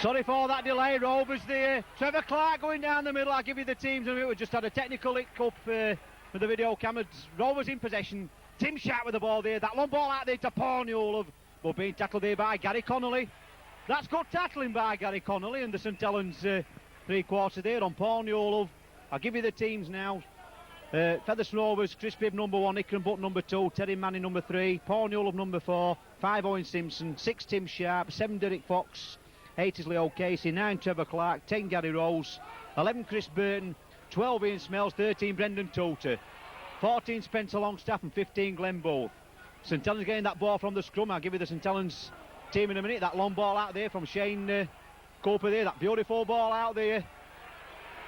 Sorry for that delay, Rovers there. Trevor Clark going down the middle. I'll give you the teams in a minute. We just had a technical hiccup with the video cameras. Rovers in possession. Tim Sharp with the ball there. That long ball out there to Paul Newell, but being tackled there by Gary Connolly. That's good tackling by Gary Connolly and the St Helens three-quarter there on Paul Newell. I'll give you the teams now. Featherstone Rovers, Chris Bibb number 1, Icklin Butt number 2, Terry Manning number 3, Paul Newell number 4, 5 Owen Simpson, 6 Tim Sharp, 7 Derek Fox, 8 is Leo Casey, 9 Trevor Clark, 10 Gary Rose, 11 Chris Burton, 12 Ian Smells, 13 Brendan Toter, 14 Spencer Longstaff and 15 Glenn Booth. St Helens getting that ball from the scrum. I'll give you the St Helens team in a minute. That long ball out there from Shane Cooper there, that beautiful ball out there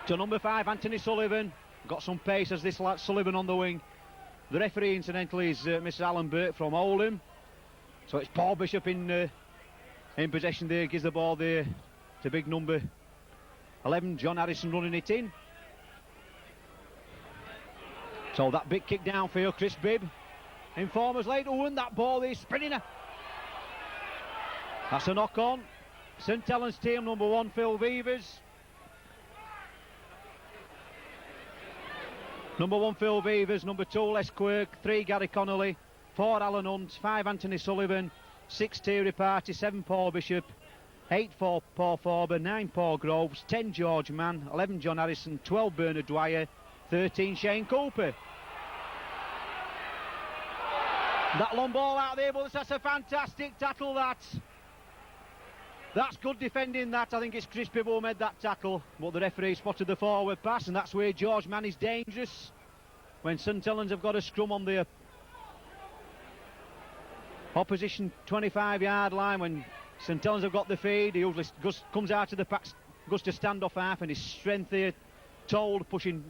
to number 5 Anthony Sullivan. Got some pace as this lad Sullivan on the wing. The referee incidentally is Mr Alan Burt from Oldham. So it's Paul Bishop in possession there, gives the ball there to big number 11 John Harrison running it in. So that big kick downfield, Chris Bibb informers late. Oh, and that ball there spinning. That's a knock on. St Helens team number 1 Phil Beavers. Number 1 Phil Beavers, number 2 Les Quirk, 3 Gary Connolly, 4 Alan Hunt, 5 Anthony Sullivan, 6 Thierry Party, 7 Paul Bishop, 8 Paul Forber, 9 Paul Groves, 10 George Mann, 11 John Harrison, 12 Bernard Dwyer, 13 Shane Cooper. That long ball out there, but that's a fantastic tackle, that's good defending that. I think it's Chris Bibb who made that tackle, but the referee spotted the forward pass, and that's where George Mann is dangerous. When St Helens have got a scrum on the opposition 25-yard line, when St Helens have got the feed, he usually comes out of the pack, goes to stand off half, and his strength there told, pushing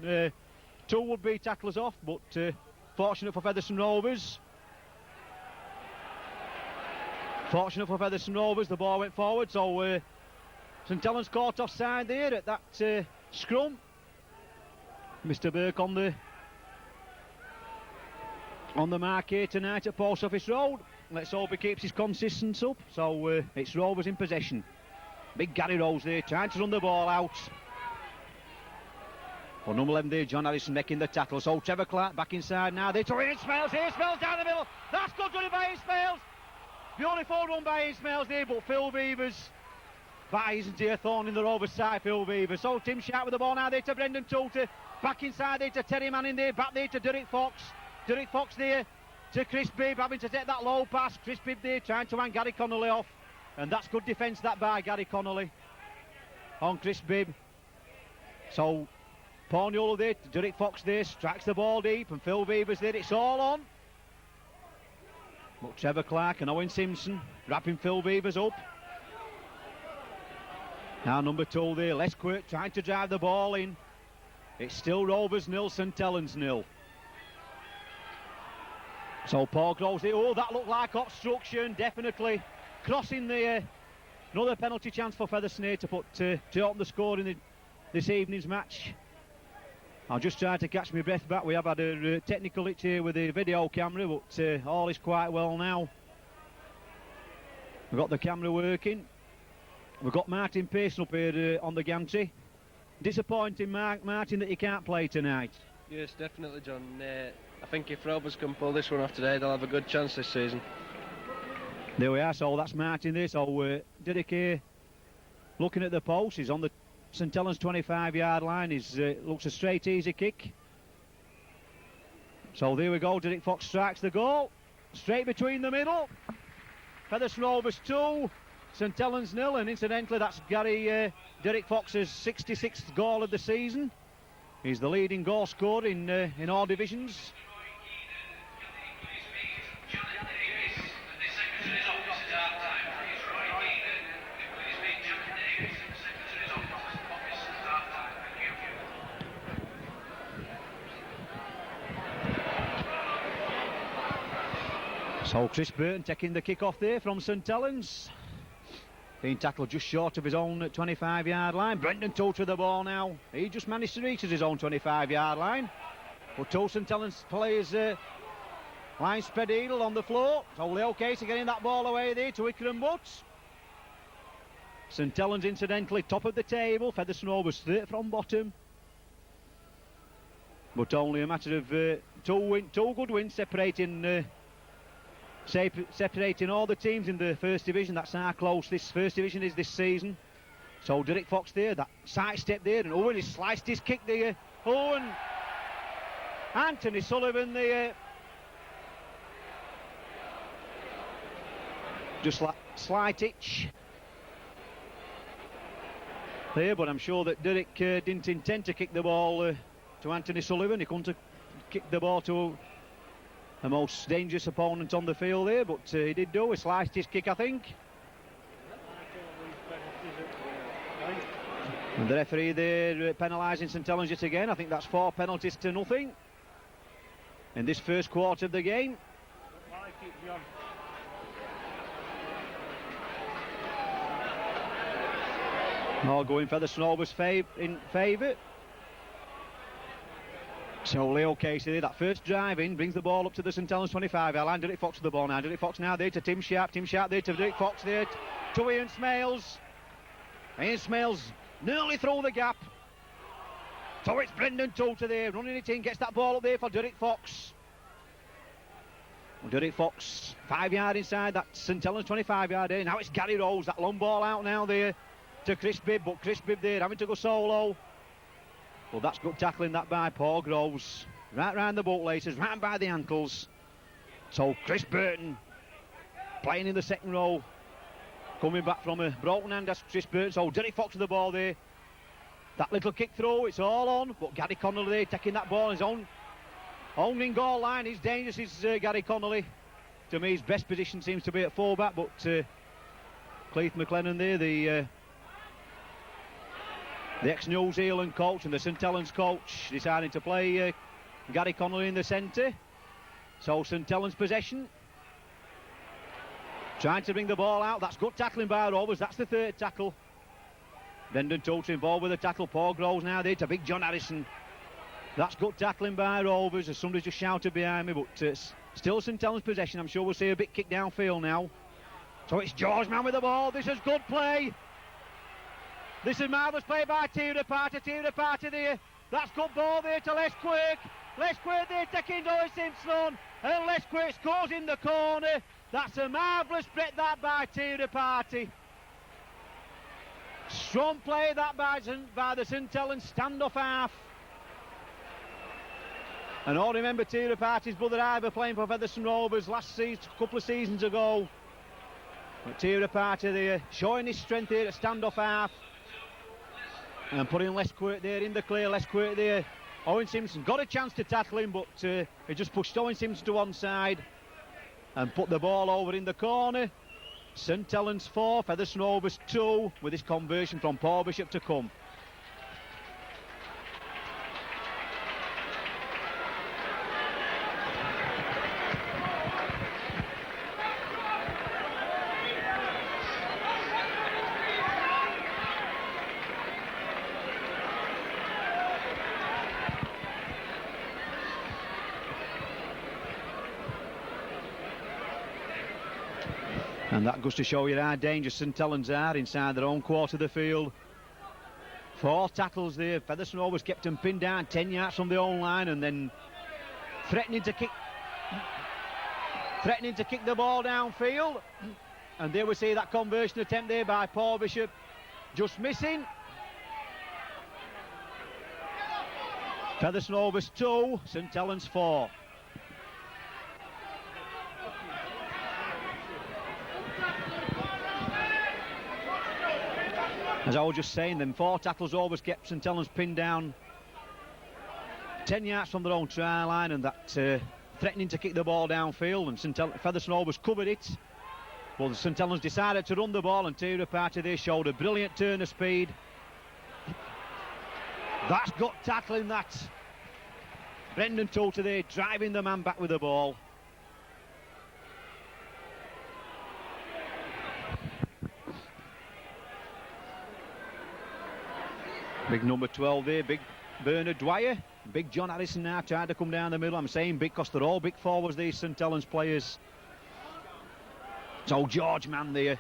2 would-be tacklers off, but fortunate for Featherstone Rovers. Fortunate for Featherstone Rovers, the ball went forward, so St Helens caught offside there at that scrum. Mr Burke on the mark here tonight at Post Office Road. Let's hope he keeps his consistency up. So it's Rovers in possession. Big Gary Rose there, trying to run the ball out. For number 11 there, John Harrison making the tackle. So Trevor Clark back inside now. They're throwing Ismails here, Ismails down the middle. That's good running by Ismails. Beautiful run by Ismails there, but Phil Beavers. That isn't he a thorn in the Rovers side, Phil Beavers. So Tim Sharp with the ball now there to Brendan Toter. Back inside there to Terry Manning there. Back there to Derek Fox. Derek Fox there to Chris Bibb, having to take that low pass. Chris Bibb there trying to hang Gary Connolly off. And that's good defence that by Gary Connolly on Chris Bibb. So Paul Newell there, Derek Fox there, strikes the ball deep, and Phil Beavers there. It's all on. But Trevor Clark and Owen Simpson wrapping Phil Beavers up. Now number 2 there, Les Quirk trying to drive the ball in. It's still Rovers 0, St Helens 0. So Paul Groves there. Oh, that looked like obstruction, definitely. Crossing there. Another penalty chance for Featherstone to open the score in this evening's match. I'll just try to catch my breath back. We have had a technical hitch here with the video camera, but all is quite well now. We've got the camera working. We've got Martin Payson up here on the gantry. Disappointing, Martin, that you can't play tonight. Yes, definitely, John. I think if Rovers can pull this one off today, they'll have a good chance this season. There we are. So that's Martin there. So Derek here looking at the post. He's on the St Helens 25-yard line. Looks a straight, easy kick. So there we go. Derek Fox strikes the goal. Straight between the middle. Featherstone Rovers 2, St Helens 0. And incidentally, that's Derek Fox's 66th goal of the season. He's the leading goal scorer in all divisions. So Chris Burton taking the kick off there from St Helens. Being tackled just short of his own 25-yard line. Brendan Toter with the ball now. He just managed to reach his own 25-yard line. But 2 St Helens players line spread eagle on the floor. So Leo Casey getting that ball away there to Icklin Butts. St Helens incidentally top of the table, Featherstone was third from bottom. But only a matter of two good wins separating all the teams in the first division. That's how close this first division is this season. So Derek Fox there, that side step there, and Owen has sliced his kick there. Owen, Anthony Sullivan there. Just like slight itch there, but I'm sure that Derek didn't intend to kick the ball to Anthony Sullivan. He couldn't have kicked the ball to the most dangerous opponent on the field there, but he did do. He sliced his kick, I think. And the referee there penalising St Helens yet again. I think that's 4 penalties to nothing in this first quarter of the game. All going Featherston's in favour. So Leo Casey there, that first drive in, brings the ball up to the St Helens 25. Alan Derek Fox to the ball now. Derek Fox now there to Tim Sharp. Tim Sharp there to Derek Fox there to Ian Smales. Ian Smales nearly through the gap. So it's Brendan Toolter there, running it in, gets that ball up there for Derek Fox. Derek Fox, 5 yard inside that St Helens 25 yard there. Now it's Gary Rose, that long ball out now there to Chris Bibb, but Chris Bibb there having to go solo. Well, that's good tackling that by Paul Groves. Right round the bootlaces, right by the ankles. So Chris Burton playing in the second row. Coming back from a broken hand, that's Chris Burton. So Derek Fox with the ball there. That little kick through, it's all on. But Gary Connolly there taking that ball on his own in goal line. He's dangerous, is Gary Connolly. To me, his best position seems to be at fullback, but Cleith McLennan there, the ex-New Zealand coach and the St Helens coach, deciding to play Gary Connolly in the centre. So St Helens possession. Trying to bring the ball out. That's good tackling by Rovers. That's the third tackle. Brendan Toolter involved with the tackle. Paul Groves now there to big John Harrison. That's good tackling by Rovers, as somebody just shouted behind me, but still St Helens possession. I'm sure we'll see a bit kick downfield now. So it's George Mann with the ball. This is good play. This is marvellous play by Tira Party there. That's good ball there to Les Quirk. Les Quirk there taking Owen Simpson. And Les Quirk scores in the corner. That's a marvellous break that by Tira Party. Strong play that by the St Helens standoff half. And all remember Tira Party's brother Ivor playing for Featherstone Rovers last season, a couple of seasons ago. But Tira Party there showing his strength here at standoff half. And putting Les Quirk there in the clear. Les Quirk there. Owen Simpson got a chance to tackle him, but he just pushed Owen Simpson to one side and put the ball over in the corner. St Helens 4, Featherstone Rovers 2, with this conversion from Paul Bishop to come. And that goes to show you how dangerous St Helens are inside their own quarter of the field. 4 tackles there. Featherstone Rovers kept them pinned down 10 yards from the own line, and then threatening to kick the ball downfield. And there we see that conversion attempt there by Paul Bishop, just missing. Featherstone Rovers 2, St Helens 4. As I was just saying, them 4 tackles Rovers kept St Helens pinned down 10 yards from their own try line, and that threatening to kick the ball downfield, and Featherstone Rovers covered it. Well, St Helens decided to run the ball, and Tira Party they showed a brilliant turn of speed. That's gut tackling that. Brendan Toolter there driving the man back with the ball. Big number 12 there, big Bernard Dwyer. Big John Harrison now trying to come down the middle. I'm saying big because they're all big forwards, these St Helens players. So George Mann there.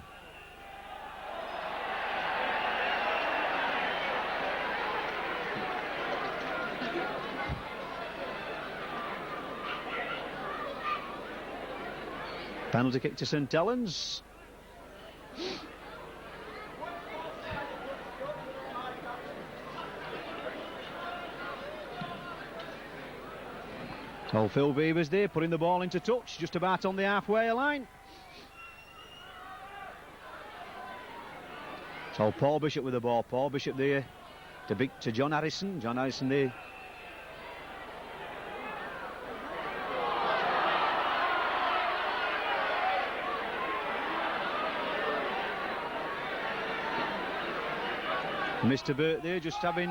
Penalty kick to St Helens. So Phil Beavers there putting the ball into touch, just about on the halfway line. So Paul Bishop with the ball. Paul Bishop there to John Harrison. John Harrison there. Mr. Burt there just having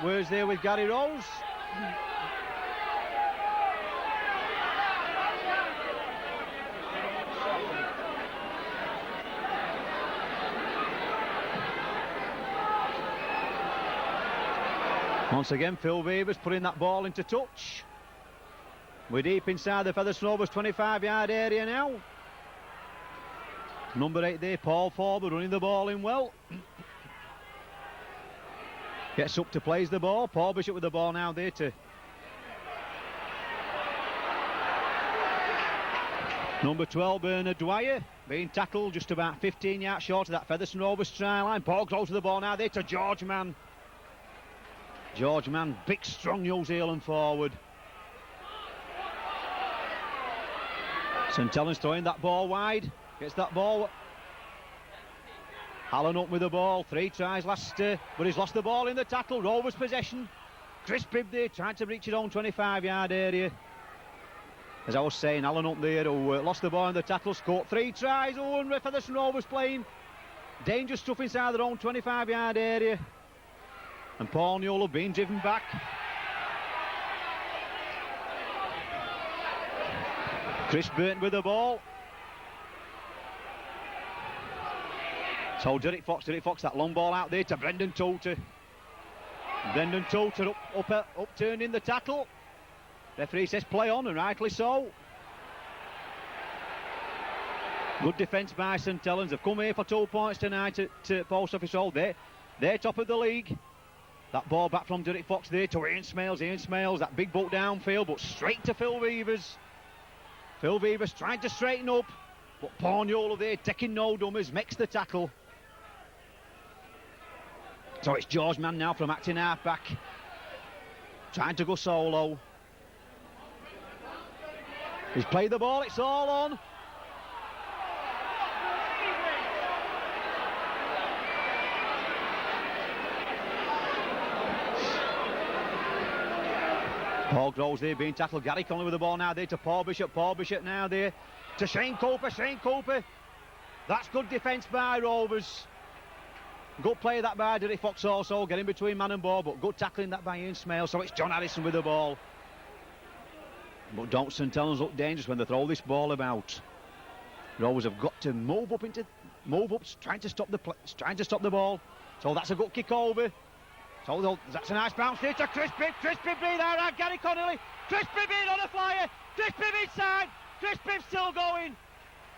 words there with Gary Rose. Once again, Phil Beavers putting that ball into touch. We're deep inside the Featherstone 25-yard area now. Number 8 there, Paul Forward, running the ball in well. Gets up to plays the ball. Paul Bishop with the ball now there to number 12, Bernard Dwyer, being tackled just about 15 yards short of that Featherstone Rovers try line. Paul goes to the ball now there to George Mann. George Mann, big strong New Zealand forward. St Helens throwing that ball wide. Gets that ball. Allen up with the ball. 3 tries last, but he's lost the ball in the tackle. Rovers possession. Chris Bibb there trying to reach his own 25-yard area. As I was saying, Allen up there who lost the ball in the tackle, scored 3 tries. Oh, and Featherstone Rovers playing dangerous stuff inside their own 25-yard area. And Paul Newell being driven back. Chris Burton with the ball. So Derek Fox, that long ball out there to Brendan Toter. Brendan Toter upturning the tackle. Referee says play on, and rightly so. Good defence by St Helens. They've come here for 2 points tonight at Post Office Hall. They're top of the league. That ball back from Derek Fox there to Ian Smales. Ian Smales, that big boot downfield, but straight to Phil Beavers. Phil Beavers trying to straighten up, but Paul Newell there taking no dummies, makes the tackle. So it's George Mann now from acting half-back, trying to go solo. He's played the ball, it's all on. Paul Groves there being tackled. Gary Conley with the ball now there to Paul Bishop. Paul Bishop now there to Shane Cooper. Shane Cooper. That's good defence by Rovers. Good play that by Derek Fox also. Getting between man and ball, but good tackling that by Ian Smale. So it's John Harrison with the ball. But don't St Helens look dangerous when they throw this ball about. Rovers have got to move up, trying to stop the ball. So that's a good kick over. So that's a nice bounce here to Chris Bibb. Chris Bibb there and Gary Connolly. Chris Bibb in on a flyer. Chris Bibb inside. Chris Bibb still going.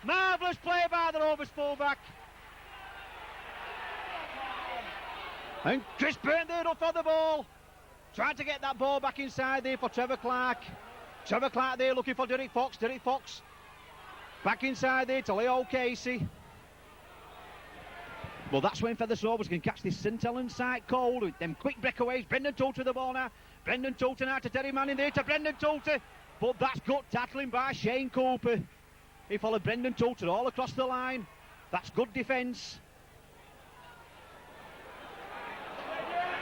Marvellous play by the Rovers fullback. And Chris Byrne there up for the ball. Trying to get that ball back inside there for Trevor Clark. Trevor Clark there looking for Derek Fox. Derek Fox back inside there to Leo Casey. Well, that's when Featherstone Rovers can catch this St Helens side cold with them quick breakaways. Brendan Toter with the ball now. Brendan Toter now to Terry Manning there to Brendan Toter. But that's good tackling by Shane Cooper. He followed Brendan Toter all across the line. That's good defence.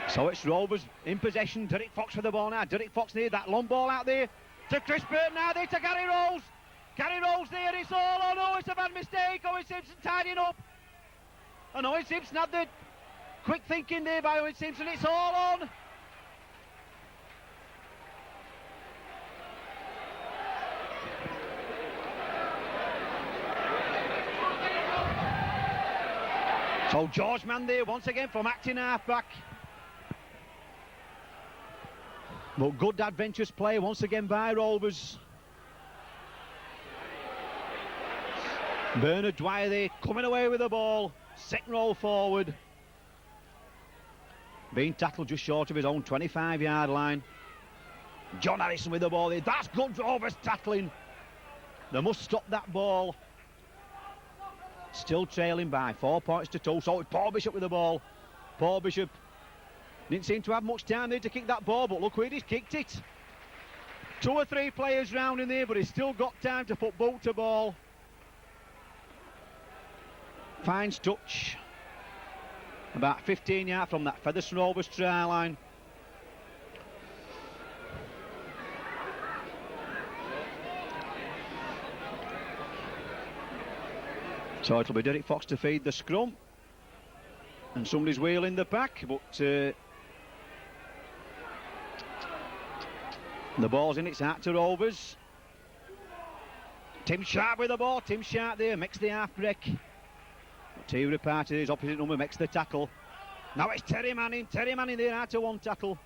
So it's Rovers in possession. Derek Fox with the ball now. Derek Fox near that long ball out there to Chris Burton now there to Gary Rose. Gary Rose there, it's all on. Oh, it's a bad mistake. Owen Simpson tidying up. And Owen Simpson had the quick thinking there by Owen Simpson. It's all on. So George Mann there once again from acting half-back. But good adventurous play once again by Rovers. Bernard Dwyer there coming away with the ball. Second row forward. Being tackled just short of his own 25-yard line. John Harrison with the ball there. That's good Rovers tackling. They must stop that ball. Still trailing by 4 points to 2. So it's Paul Bishop with the ball. Paul Bishop didn't seem to have much time there to kick that ball, but look where he's kicked it. 2 or 3 players round in there, but he's still got time to put boot to ball. Finds touch. About 15 yards from that Featherstone Rovers try line. So it'll be Derek Fox to feed the scrum. And somebody's wheeling the pack, but the ball's in, it's out to Rovers. Tim Sharp with the ball, Tim Sharp there, makes the half break. T Party, his opposite number, makes the tackle. Now it's Terry Manning there, out to 1 tackle.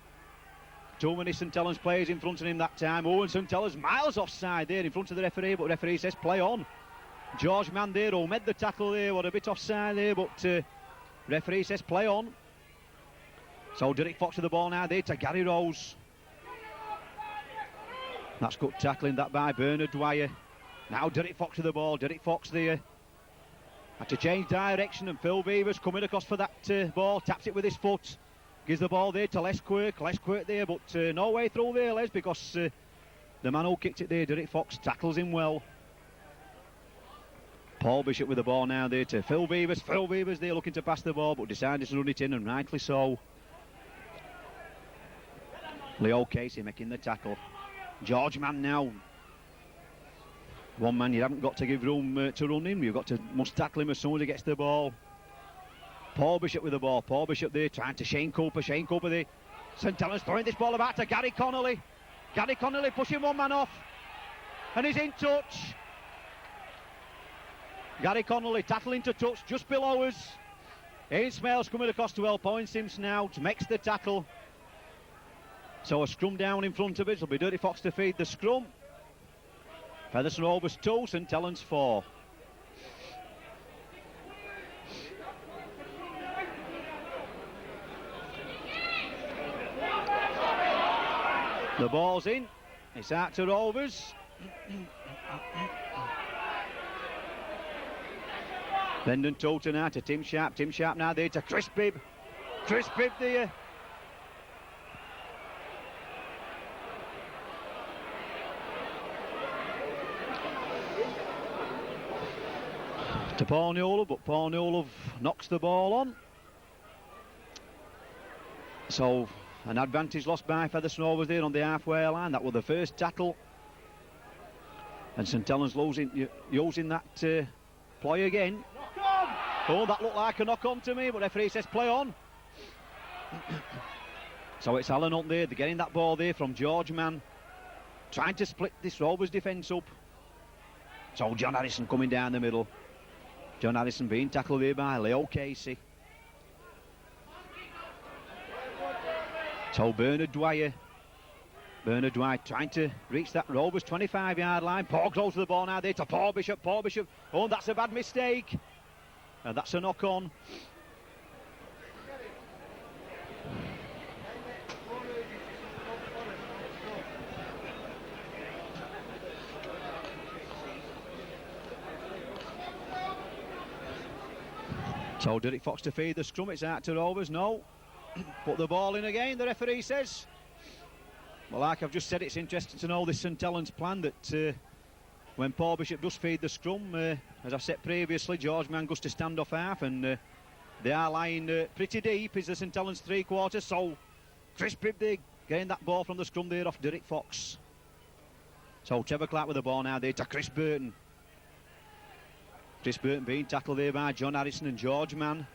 Too many St Helens players in front of him that time. Owen St Helens miles offside there in front of the referee, but the referee says play on. George Mann there, who made the tackle there, what a bit offside there, but referee says play on. So Derek Fox with the ball now there to Gary Rose. That's good tackling that by Bernard Dwyer. Now Derek Fox with the ball, Derek Fox there. Had to change direction and Phil Beavers coming across for that ball, taps it with his foot. Gives the ball there to Les Quirk there, but no way through there, Les, because the man who kicked it there, Derek Fox, tackles him well. Paul Bishop with the ball now there to Phil Beavers. Phil Beavers there looking to pass the ball, but decided to run it in, and rightly so. Leo Casey making the tackle. George Mann now. One man you haven't got to give room to run him. Must tackle him as soon as he gets the ball. Paul Bishop with the ball. Paul Bishop there trying to Shane Cooper. Shane Cooper there. St Helens throwing this ball about to Gary Connolly. Gary Connolly pushing one man off. And he's in touch. Gary Connolly tackling to touch just below us. Ian Smales coming across to help Owen Simpson now, makes the tackle. So a scrum down in front of us. It'll be Dirty Fox to feed the scrum. Featherstone Rovers 2, St Helens 4. The ball's in. It's out to Rovers. Brendan Toulton now to Tim Sharp. Tim Sharp now there to Chris Bibb. Chris Bibb there. To Paul Newell, but Paul Newell knocks the ball on. So an advantage lost by Featherstone Rovers there on the halfway line. That was the first tackle. And St Helens using that ploy again. Oh, that looked like a knock-on to me, but referee says play on. So it's Alan up there. They're getting that ball there from George Mann. Trying to split this Rovers defence up. So John Harrison coming down the middle. John Harrison being tackled there by Leo Casey. So Bernard Dwyer. Bernard Dwyer trying to reach that Rovers 25-yard line. Paul goes to the ball now there to Paul Bishop. Paul Bishop. Oh, that's a bad mistake. And that's a knock-on. So Derek Fox to feed the scrum. It's out to Rovers. No. Put the ball in again, the referee says. Well, like I've just said, it's interesting to know this St Helens plan that when Paul Bishop does feed the scrum, as I've said previously, George Mann goes to stand off half, and they are lying pretty deep, is the St Helens three-quarters. So Chris Bibb there getting that ball from the scrum there off Derek Fox. So Trevor Clark with the ball now there to Chris Burton. Chris Burton being tackled there by John Harrison and George Mann.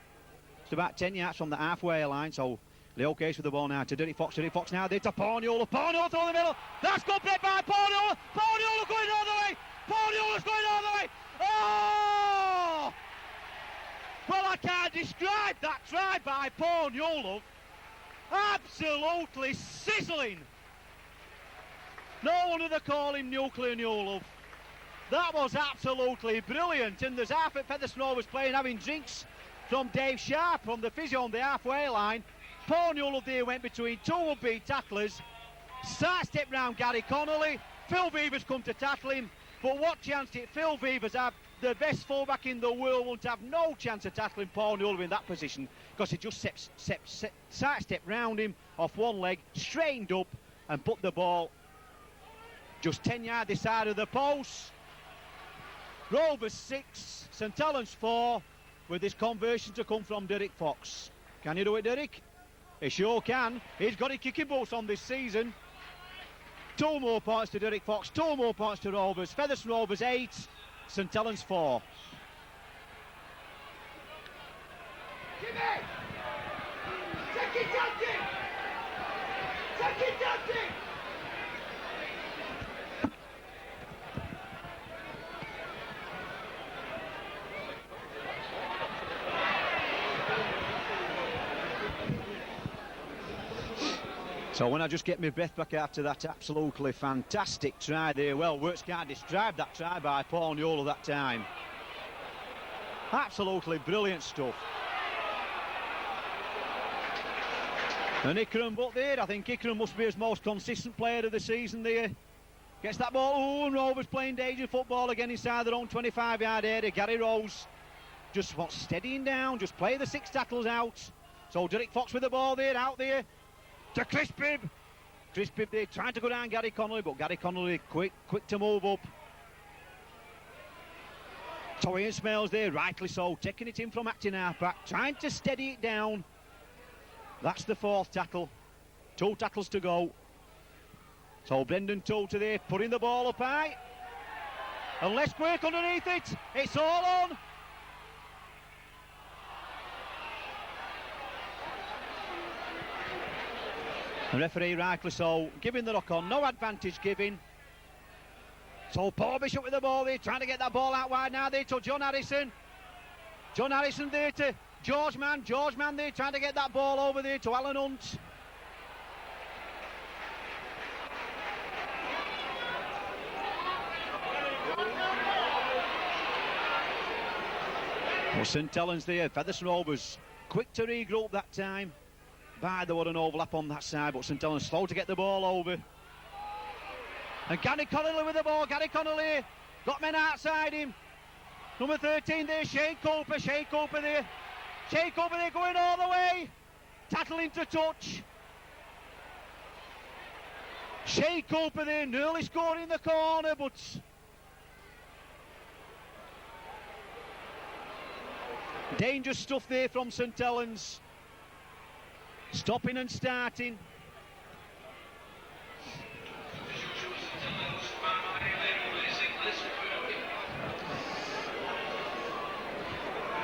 It's about 10 yards from the halfway line, so Leo Case with the ball now to Derek Fox. Derek Fox now there to Paul Newell. Paul Newell through the middle. That's good break by Paul Newell. Paul Newell going all the way. Paul Newell's going all the way. Oh! Well, I can't describe that try by Paul Newell. Absolutely sizzling. No wonder they call him Nuclear Newell. That was absolutely brilliant. And there's half at Featherstone Rovers playing, having drinks from Dave Sharp from the physio on the halfway line. Paul Newell there went between two would-be tacklers. Side step round Gary Connolly. Phil Beavers come to tackle him. But what chance did Phil Beavers have? The best fullback in the world won't have no chance of tackling Paul Newell in that position, because he just sidestepped round him off one leg, straightened up and put the ball just 10 yards this side of the post. Rovers 6, St Helens 4, with this conversion to come from Derek Fox. Can you do it, Derek? He sure can. He's got his kicking boots on this season. 2 more points to Derek Fox, 2 more points to Rovers. Featherstone Rovers 8, St Helens 4. Take it, Dustin! Take it, Dustin! So when I just get my breath back after that absolutely fantastic try there, well, words can't describe that try by Paul Newell at that time. Absolutely brilliant stuff. And Ikram but there, I think Ikram must be his most consistent player of the season there. Gets that ball, ooh, and Rovers playing danger football again inside their own 25-yard area. Gary Rose just wants steadying down, just play the 6 tackles out. So Derek Fox with the ball there, out there. To Chris Bibb. Chris Bibb there trying to go down Gary Connolly, but Gary Connolly quick to move up. Toy and Smells there, rightly so, taking it in from acting half-back, trying to steady it down. That's the 4th tackle. 2 tackles to go. So Brendan Toulter there, putting the ball up high. And Les Quirk underneath it. It's all on. The referee, rightly so, giving the knock on, no advantage given. So Paul Bishop with the ball there, trying to get that ball out wide now there to John Harrison. John Harrison there to George Mann there, trying to get that ball over there to Alan Hunt. Well, St Helens there, Featherstone Rovers quick to regroup that time. There was an overlap on that side, but St Helens slow to get the ball over. And Gary Connolly with the ball. Gary Connolly got men outside him. Number 13 there, Shane Cooper there. Shane Cooper there going all the way. Tackling to touch. Shane Cooper there nearly scoring in the corner, but dangerous stuff there from St Helens. Stopping and starting.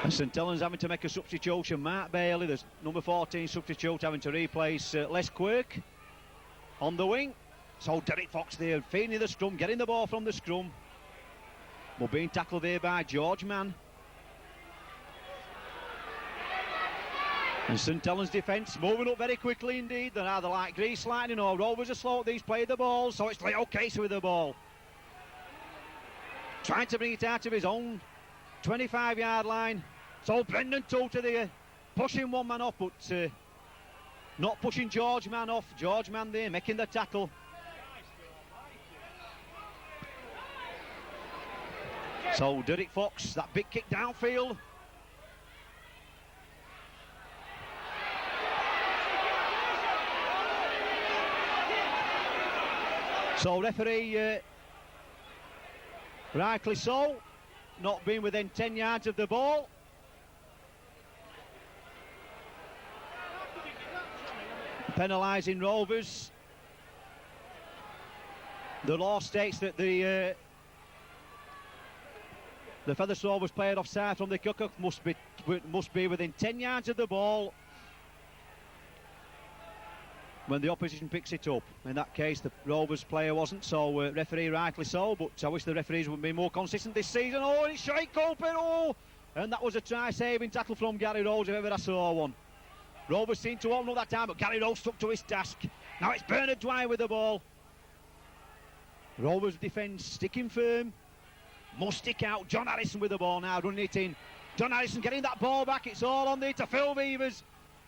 And St Helens having to make a substitution. Mark Bailey, there's number 14 substitute, having to replace Les Quirk on the wing. So Derek Fox there, feeding the scrum, getting the ball from the scrum. But being tackled there by George Mann. And St Helens defence moving up very quickly indeed. They're either like grease lightning or Rovers are slow. These play the ball, so it's Leo Casey with the ball. Trying to bring it out of his own 25-yard line. So Brendan Toulter there, pushing one man off, but not pushing George Mann off. George Mann there, making the tackle. So Derek Fox, that big kick downfield. So referee, rightly so, not being within 10 yards of the ball. Penalising Rovers. The law states that the Featherstone Rovers player offside from the kick-off must be within 10 yards of the ball when the opposition picks it up. In that case, the Rovers player wasn't, so referee rightly so, but I wish the referees would be more consistent this season. Oh, and it's Shane Cooper, oh! And that was a try-saving tackle from Gary Rose, if ever I saw one. Rovers seemed to open up that time, but Gary Rose stuck to his task. Now it's Bernard Dwyer with the ball. Rovers defence sticking firm. Must stick out. John Harrison with the ball now, running it in. John Harrison getting that ball back. It's all on there to Phil Beavers.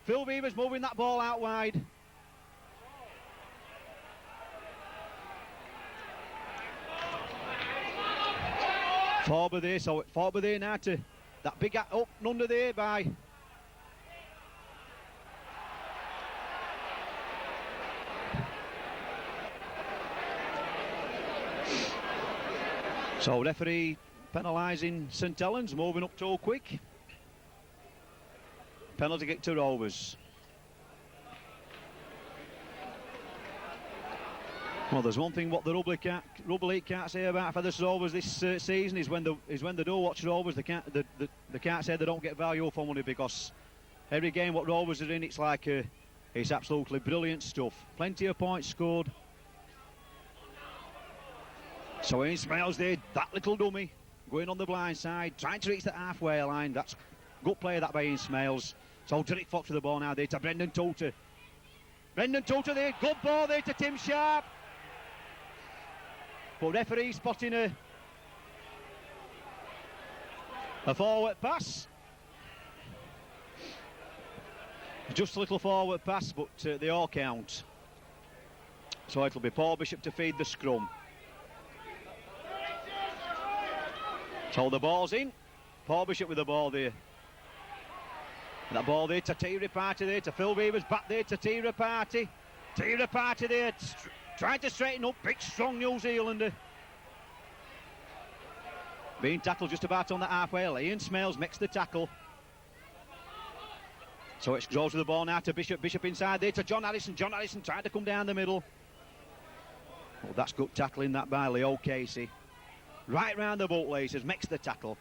Phil Beavers moving that ball out wide. Forward there, so forward there now to that big up and under there by so referee penalising St Helens, moving up too quick. Penalty kick to Rovers. Well, there's one thing what the Rugby League can't say about Featherstone Rovers this season is when they do watch Rovers, they can't say they don't get value for money, because every game what Rovers are in, it's like it's absolutely brilliant stuff. Plenty of points scored. So Ian Smiles there, that little dummy going on the blind side, trying to reach the halfway line. That's good play that by Ian Smiles. So Derek Fox with the ball now there to Brendan Toulter. Brendan Toulter there, good ball there to Tim Sharp. But referee spotting a forward pass. Just a little forward pass, but they all count. So it'll be Paul Bishop to feed the scrum. So the ball's in. Paul Bishop with the ball there. And that ball there to T. Party there, to Phil Beavers, back there to T. Party. T. Party there, trying to straighten up, big strong New Zealander. Being tackled just about on the halfway. Ian Smiles makes the tackle. So it goes with the ball now to Bishop. Bishop inside there to John Harrison. John Harrison trying to come down the middle. Oh, that's good tackling that by Leo Casey. Right round the bootlaces, makes the tackle.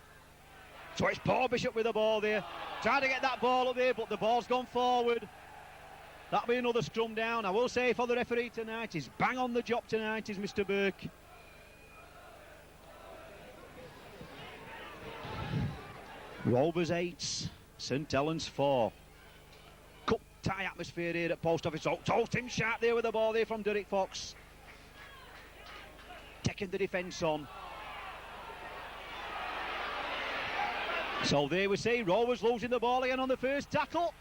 So it's Paul Bishop with the ball there. Trying to get that ball up there, but the ball's gone forward. That'll be another scrum down. I will say for the referee tonight, he's bang on the job tonight, is Mr. Burke. Rovers 8, St Helens 4. Cup tie atmosphere here at Post Office. So Tim Sharp there with the ball there from Derek Fox. Taking the defence on. So there we see Rovers losing the ball again on the first tackle.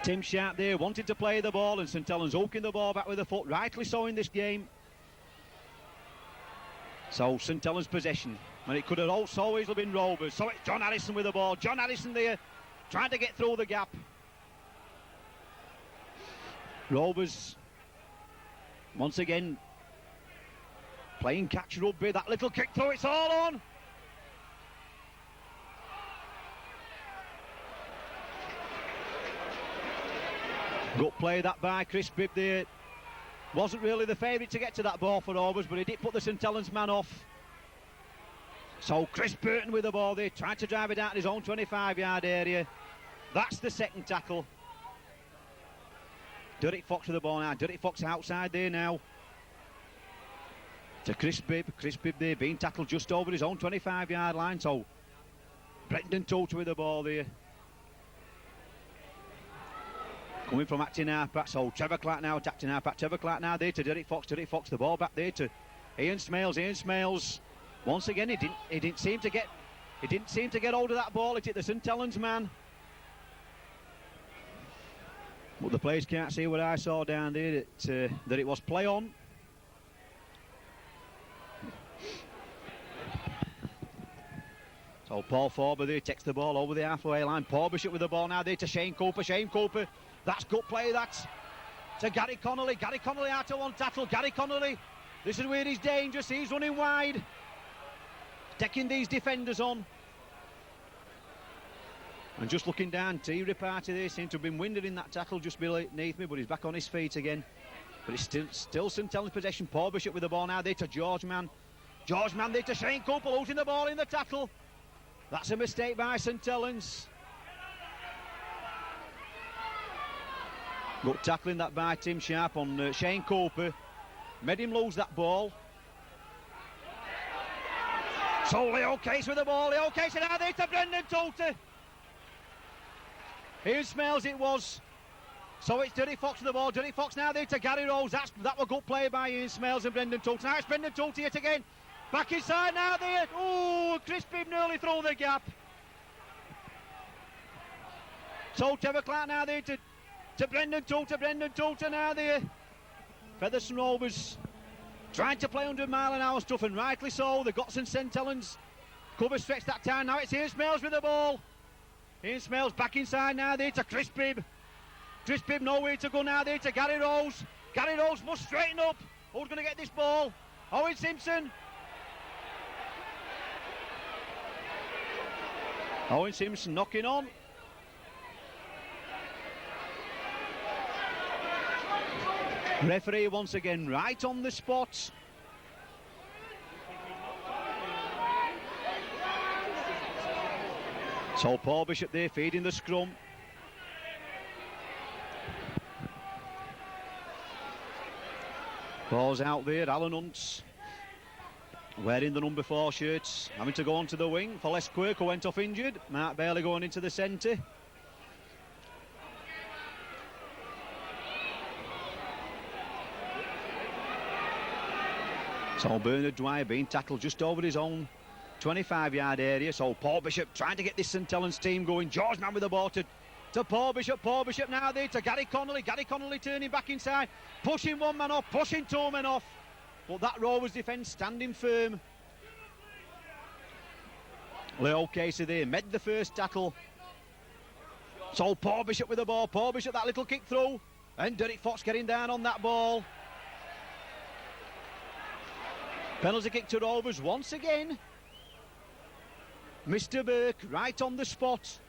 Tim Sharp there wanted to play the ball, and St Helens hooking the ball back with the foot, rightly so in this game. So St Helens possession, and it could have also easily been Rovers. So it's John Harrison with the ball. John Harrison there trying to get through the gap. Rovers once again playing catch rugby. That little kick through, it's all on. Good play that by Chris Bibb there. Wasn't really the favourite to get to that ball for Rovers, but he did put the St Helens man off. So Chris Burton with the ball there, trying to drive it out in his own 25-yard area. That's the second tackle. Derek Fox with the ball now. Derek Fox outside there now. To Chris Bibb. Chris Bibb there being tackled just over his own 25-yard line. So Brendan Toulter with the ball there. Coming from acting half-back, so Trevor Clark now attacking half-back. Trevor Clark now there to Derek Fox. Derek Fox the ball back there to Ian Smiles. Ian Smiles once again he didn't seem to get hold of that ball. It hit the St Helens man. But the players can't see what I saw down there, that it was play on. So Paul Forber there takes the ball over the halfway line. Paul Bishop with the ball now there to Shane Cooper. Shane Cooper, that's good play, that's to Gary Connolly. Gary Connolly out to one tackle. Gary Connolly, this is where he's dangerous. He's running wide, taking these defenders on. And just looking down, T. Party there seemed to have been winded in that tackle just beneath me, but he's back on his feet again. But it's still St Helens possession. Paul Bishop with the ball now there to George Mann. George Mann there to Shane Cooper, losing the ball in the tackle. That's a mistake by St Helens. Good tackling that by Tim Sharp on Shane Cooper. Made him lose that ball. So Leo Case with the ball. Leo Case now there to Brendan Toulter. Here's Smiles it was. So it's Derek Fox with the ball. Derek Fox now there to Gary Rose. That was good play by Ian Smiles and Brendan Toulter. Now it's Brendan Toulter yet again. Back inside now there. Oh, Chris Bibb nearly through the gap. So Trevor Clark now there to Brendan Toulter. Brendan Toulter now there. Featherstone Rovers trying to play 100-mile-an-hour stuff, and rightly so. They've got St Helens cover stretch that time. Now it's Ian Smales with the ball. Ian Smales back inside now there to Chris Bibb. Chris Bibb nowhere to go now there to Gary Rose. Gary Rose must straighten up. Who's going to get this ball? Owen Simpson. Owen Simpson knocking on. Referee once again right on the spot. So Paul Bishop there feeding the scrum. Ball's out there, Alan Hunt wearing the number 4 shirts, having to go onto the wing for Les Quirk, who went off injured. Mark Bailey going into the centre. So Bernard Dwyer being tackled just over his own 25-yard area. So Paul Bishop trying to get this St Helens team going. George Mann with the ball to Paul Bishop. Paul Bishop now there to Gary Connolly. Gary Connolly turning back inside, pushing one man off, pushing 2 men off. But that Rovers defence standing firm. Leo Casey there made the first tackle. So Paul Bishop with the ball. Paul Bishop, that little kick through, and Derek Fox getting down on that ball. Penalty kick to Rovers once again. Mr. Burke right on the spot.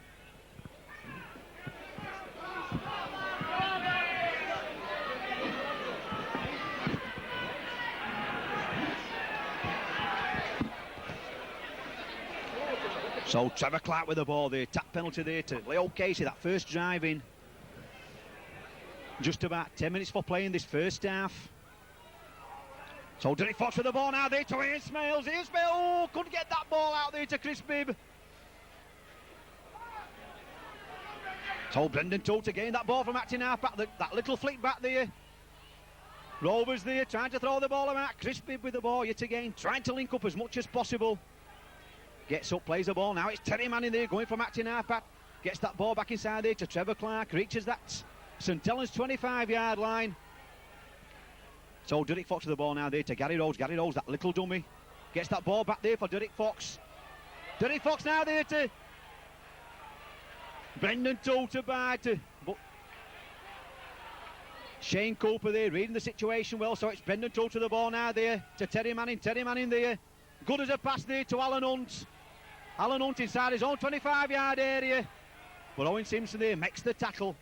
So Trevor Clark with the ball there. Tap penalty there to Leo Casey, that first drive in. Just about 10 minutes for playing this first half. So Derek Fox with the ball now there to Ian Smales. Ian Smales, oh, couldn't get that ball out there to Chris Bibb. So Brendan Tote again, that ball from acting half-back, that little flick back there. Rovers there trying to throw the ball about. Chris Bibb with the ball yet again, trying to link up as much as possible. Gets up, plays the ball now. It's Terry Manning there going from acting half-back. Gets that ball back inside there to Trevor Clark. Reaches that St Helens 25-yard line. So Derek Fox with the ball now there to Gary Rose. Gary Rose, that little dummy. Gets that ball back there for Derek Fox. Derek Fox now there to Brendan Tote but Shane Cooper there reading the situation well. So it's Brendan Tote with the ball now there to Terry Manning. Terry Manning there. Good as a pass there to Alan Hunt. Alan Hunt inside his own 25-yard area. But Owen Simpson there makes the tackle.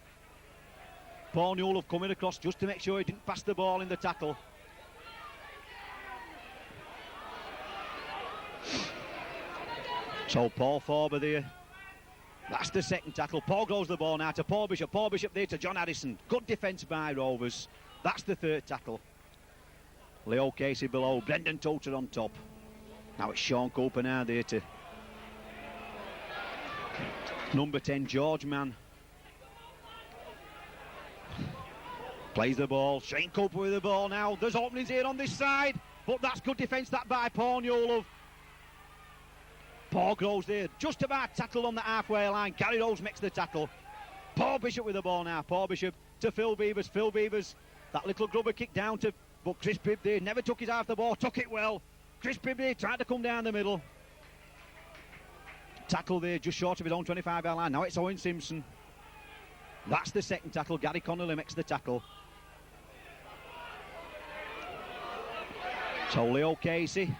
Paul Newell coming across just to make sure he didn't pass the ball in the tackle. So Paul Forber there. That's the second tackle. Paul goes the ball now to Paul Bishop. Paul Bishop there to John Harrison. Good defence by Rovers. That's the third tackle. Leo Casey below. Brendan Toter on top. Now it's Sean Cooper now there to number 10, George Mann. Plays the ball. Shane Cooper with the ball now. There's openings here on this side, but that's good defence that by Paul Newell. Paul goes there, just about tackled on the halfway line. Gary Rose makes the tackle. Paul Bishop with the ball now. Paul Bishop to Phil Beavers. Phil Beavers, that little grubber kick down to, but Chris Bibb there never took his eye off the ball, took it well. Chris Bibb there trying to come down the middle. Tackle there just short of his own 25-yard line. Now it's Owen Simpson. That's the second tackle. Gary Connolly makes the tackle. So Leo Casey.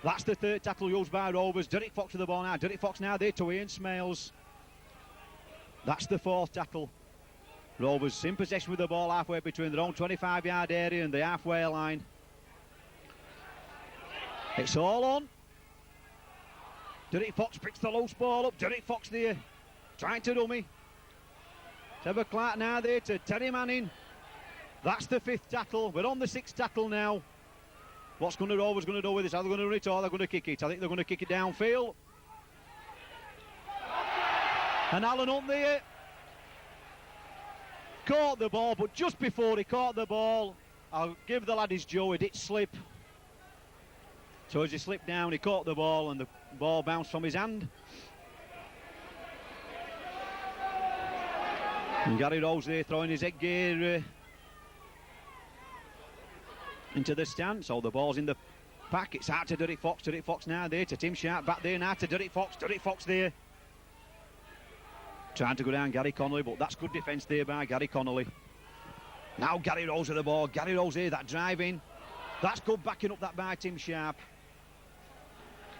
That's the third tackle used by Rovers. Derek Fox with the ball now. Derek Fox now there to Ian Smales. That's the fourth tackle. Rovers in possession with the ball halfway between their own 25-yard area and the halfway line. It's all on. Derek Fox picks the loose ball up. Derek Fox there trying to dummy. Trevor Clark now there to Terry Manning. That's the fifth tackle. We're on the sixth tackle now. What's Rovers going to do with this? Are they going to run it or they're going to kick it? I think they're going to kick it downfield. And Alan Hunt there caught the ball, but just before he caught the ball, I'll give the lad his due, he did slip. So as he slipped down, he caught the ball and the ball bounced from his hand. And Gary Rose there throwing his headgear into the stand. So the ball's in the pack. It's out to Derek Fox. Derek Fox now there to Tim Sharp. Back there now to Derek Fox. Derek Fox there. Trying to go down Gary Connolly, but that's good defence there by Gary Connolly. Now Gary Rose with the ball. Gary Rose here, that drive in. That's good backing up that by Tim Sharp.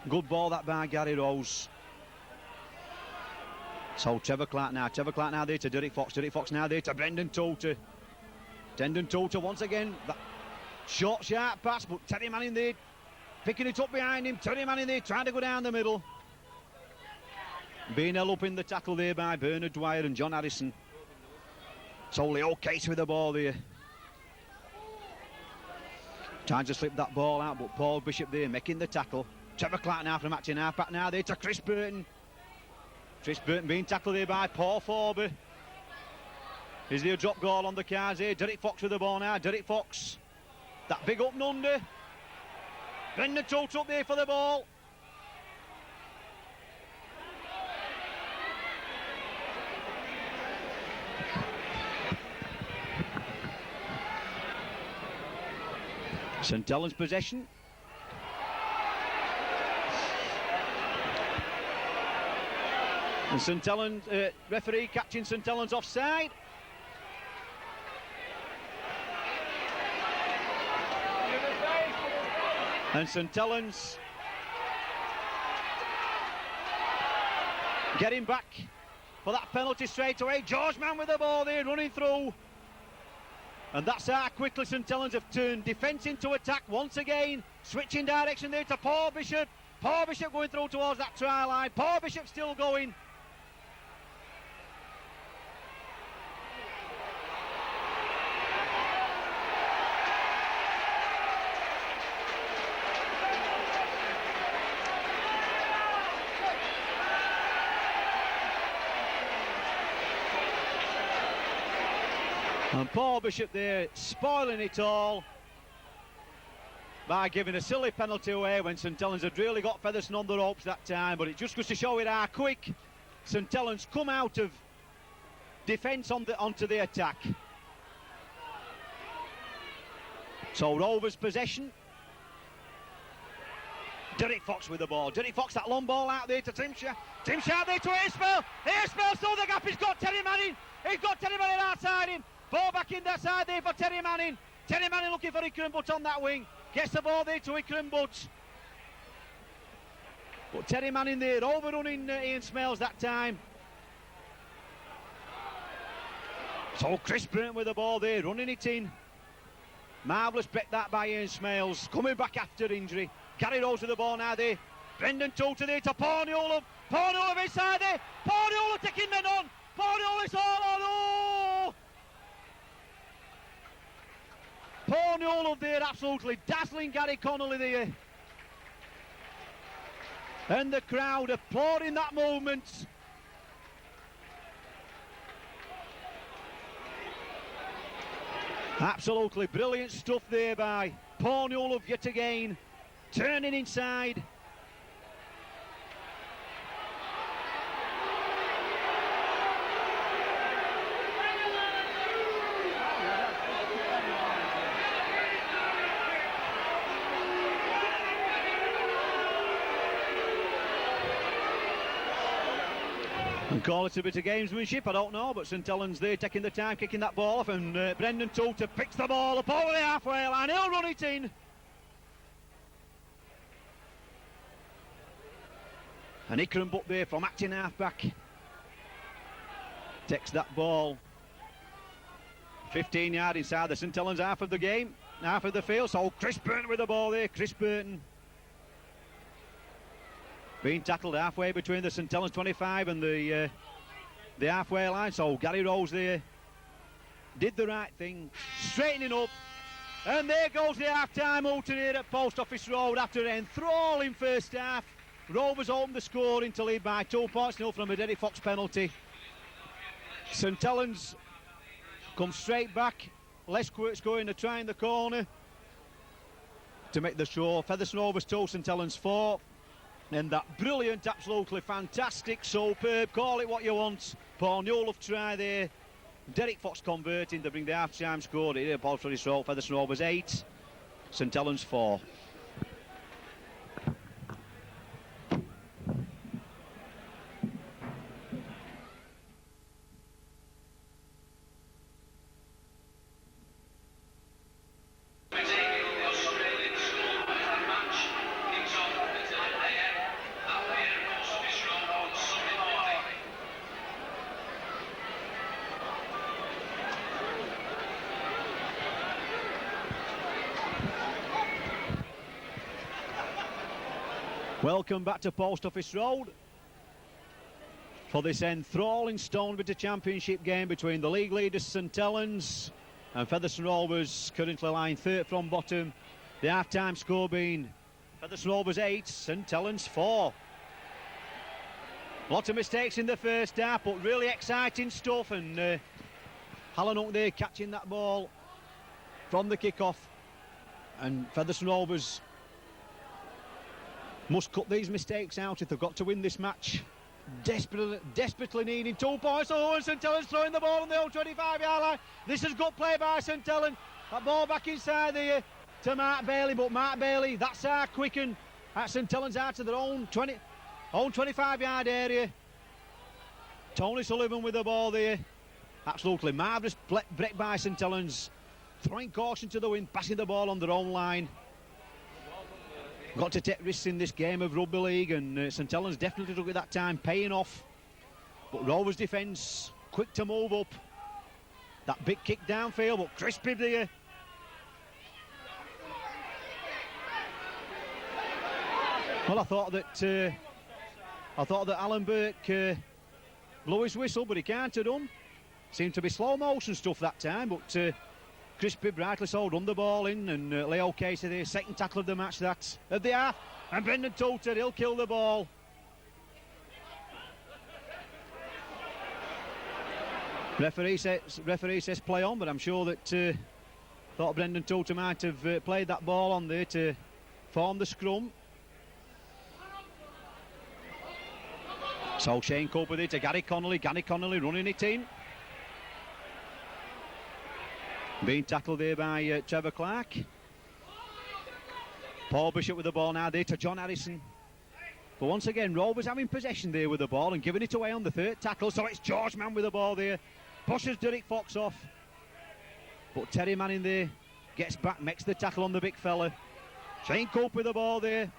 Good ball that by Gary Rose. So Trevor Clark now there to Derek Fox. Derek Fox now there to Brendan Toter. Brendan Toter once again. That short, sharp pass, but Terry Manning there picking it up behind him. Terry Manning there trying to go down the middle. Being held up in the tackle there by Bernard Dwyer and John Harrison. So Leo Case with the ball there. Trying to slip that ball out, but Paul Bishop there making the tackle. Trevor Clark now from acting half back now there to Chris Burton. Chris Burton being tackled there by Paul Forby. Is there a drop goal on the cards here? Derek Fox with the ball now. Derek Fox. That big up and under. Brendan Toter up there for the ball. St Helens possession. And St Helens, referee catching St Helens offside. And St Helens getting back for that penalty straight away. George Mann with the ball there, running through. And that's how quickly St Helens have turned defence into attack once again. Switching direction there to Paul Bishop. Paul Bishop going through towards that try line. Paul Bishop still going. And Paul Bishop there spoiling it all by giving a silly penalty away when St Helens had really got Featherstone on the ropes that time. But it just goes to show it how quick St Helens come out of defence onto the attack. So Rovers possession. Derek Fox with the ball. Derek Fox, that long ball out there to Tim Sharp. Tim Sharp there to Ismail. Ismail still the gap. He's got Terry Manning. He's got Terry Manning outside him. Ball back in that side there for Terry Manning. Terry Manning looking for Ikram Butt on that wing. Gets the ball there to Ikram Butt. But Terry Manning there overrunning Ian Smales that time. So Chris Burton with the ball there, running it in. Marvellous bet that by Ian Smales. Coming back after injury. Gary Rose with the ball now there. Brendan Toter there to Paul Newell. Paul Newell inside there. Paul Newell taking men on. Paul Newell is all on. Oh! Paul Newell there absolutely dazzling Gary Connolly there. And the crowd applauding that moment. Absolutely brilliant stuff there by Paul Newell yet again. Turning inside. And call it a bit of gamesmanship, I don't know, but St Helens there taking the time, kicking that ball off, and Brendan Toter picks the ball up over the halfway line. He'll run it in. And Ikram Butt there from acting half-back. Takes that ball 15 yards inside the St Helens half of the game, half of the field. So Chris Burton with the ball there, Chris Burton. Being tackled halfway between the St Helens 25 and the halfway line. So Gary Rose there did the right thing, straightening up. And there goes the half-time hooter here at Post Office Road after an enthralling first half. Rovers opened the scoring to lead by 2 points nil from a Derek Fox penalty. St Helens come straight back. Les Quirks going to try in the corner to make the show. Featherstone Rovers 2, St Helens 4. And that brilliant, absolutely fantastic, superb, call it what you want. Paul Newell try there. Derek Fox converting to bring the half-time score here. Post Office Road, Featherstone Rovers 8. St Helens 4. Welcome back to Post Office Road for this enthralling Stonebridge Championship game between the league leaders St Helens and Featherstone Rovers, currently lying third from bottom. The half-time score being Featherstone Rovers 8, St Helens 4. Lots of mistakes in the first half, but really exciting stuff, and Hallen there catching that ball from the kick-off, and Featherstone Rovers must cut these mistakes out if they've got to win this match. Desperately needing 2 points. Oh, and St Helens throwing the ball on the old 25-yard line. This is good play by St Helens. That ball back inside there to Mark Bailey, but Mark Bailey, that's our quicken at St Helens out of their own 25-yard area. Tony Sullivan with the ball there. Absolutely marvellous break by St Helens. Throwing caution to the wind, passing the ball on their own line. Got to take risks in this game of rugby league, and St Helens definitely took it that time, paying off. But Rovers defence quick to move up. That big kick downfield, but crispy there. Well, I thought that Alan Burke blew his whistle, but he can't have done. Seemed to be slow motion stuff that time, but Chris Bibb rightly so run the ball in, and Leo Casey there, second tackle of the match, that of the half, and Brendan Toter, he'll kill the ball. Referee says play on, but I'm sure that thought Brendan Toter might have played that ball on there to form the scrum. So Shane Cooper there to Gary Connolly running it in. Being tackled there by Trevor Clark. Paul Bishop with the ball now there to John Harrison. But once again, Rovers having possession there with the ball and giving it away on the third tackle. So it's George Mann with the ball there. Pushes Derek Fox off. But Terry Manning there gets back, makes the tackle on the big fella. Shane Cooper with the ball there.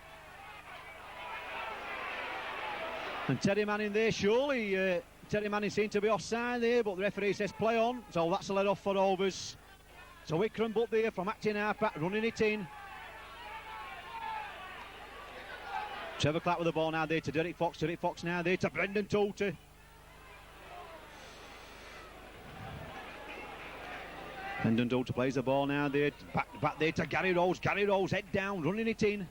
And Terry Manning there, surely Terry Manning seemed to be offside there, but the referee says play on. So that's a let off for Rovers. So Ikram Butt there from acting half-back, running it in. Trevor Clark with the ball now there to Derek Fox. Derek Fox now there to Brendan Toter. Brendan Toter plays the ball now there, back there to Gary Rose. Gary Rose head down, running it in.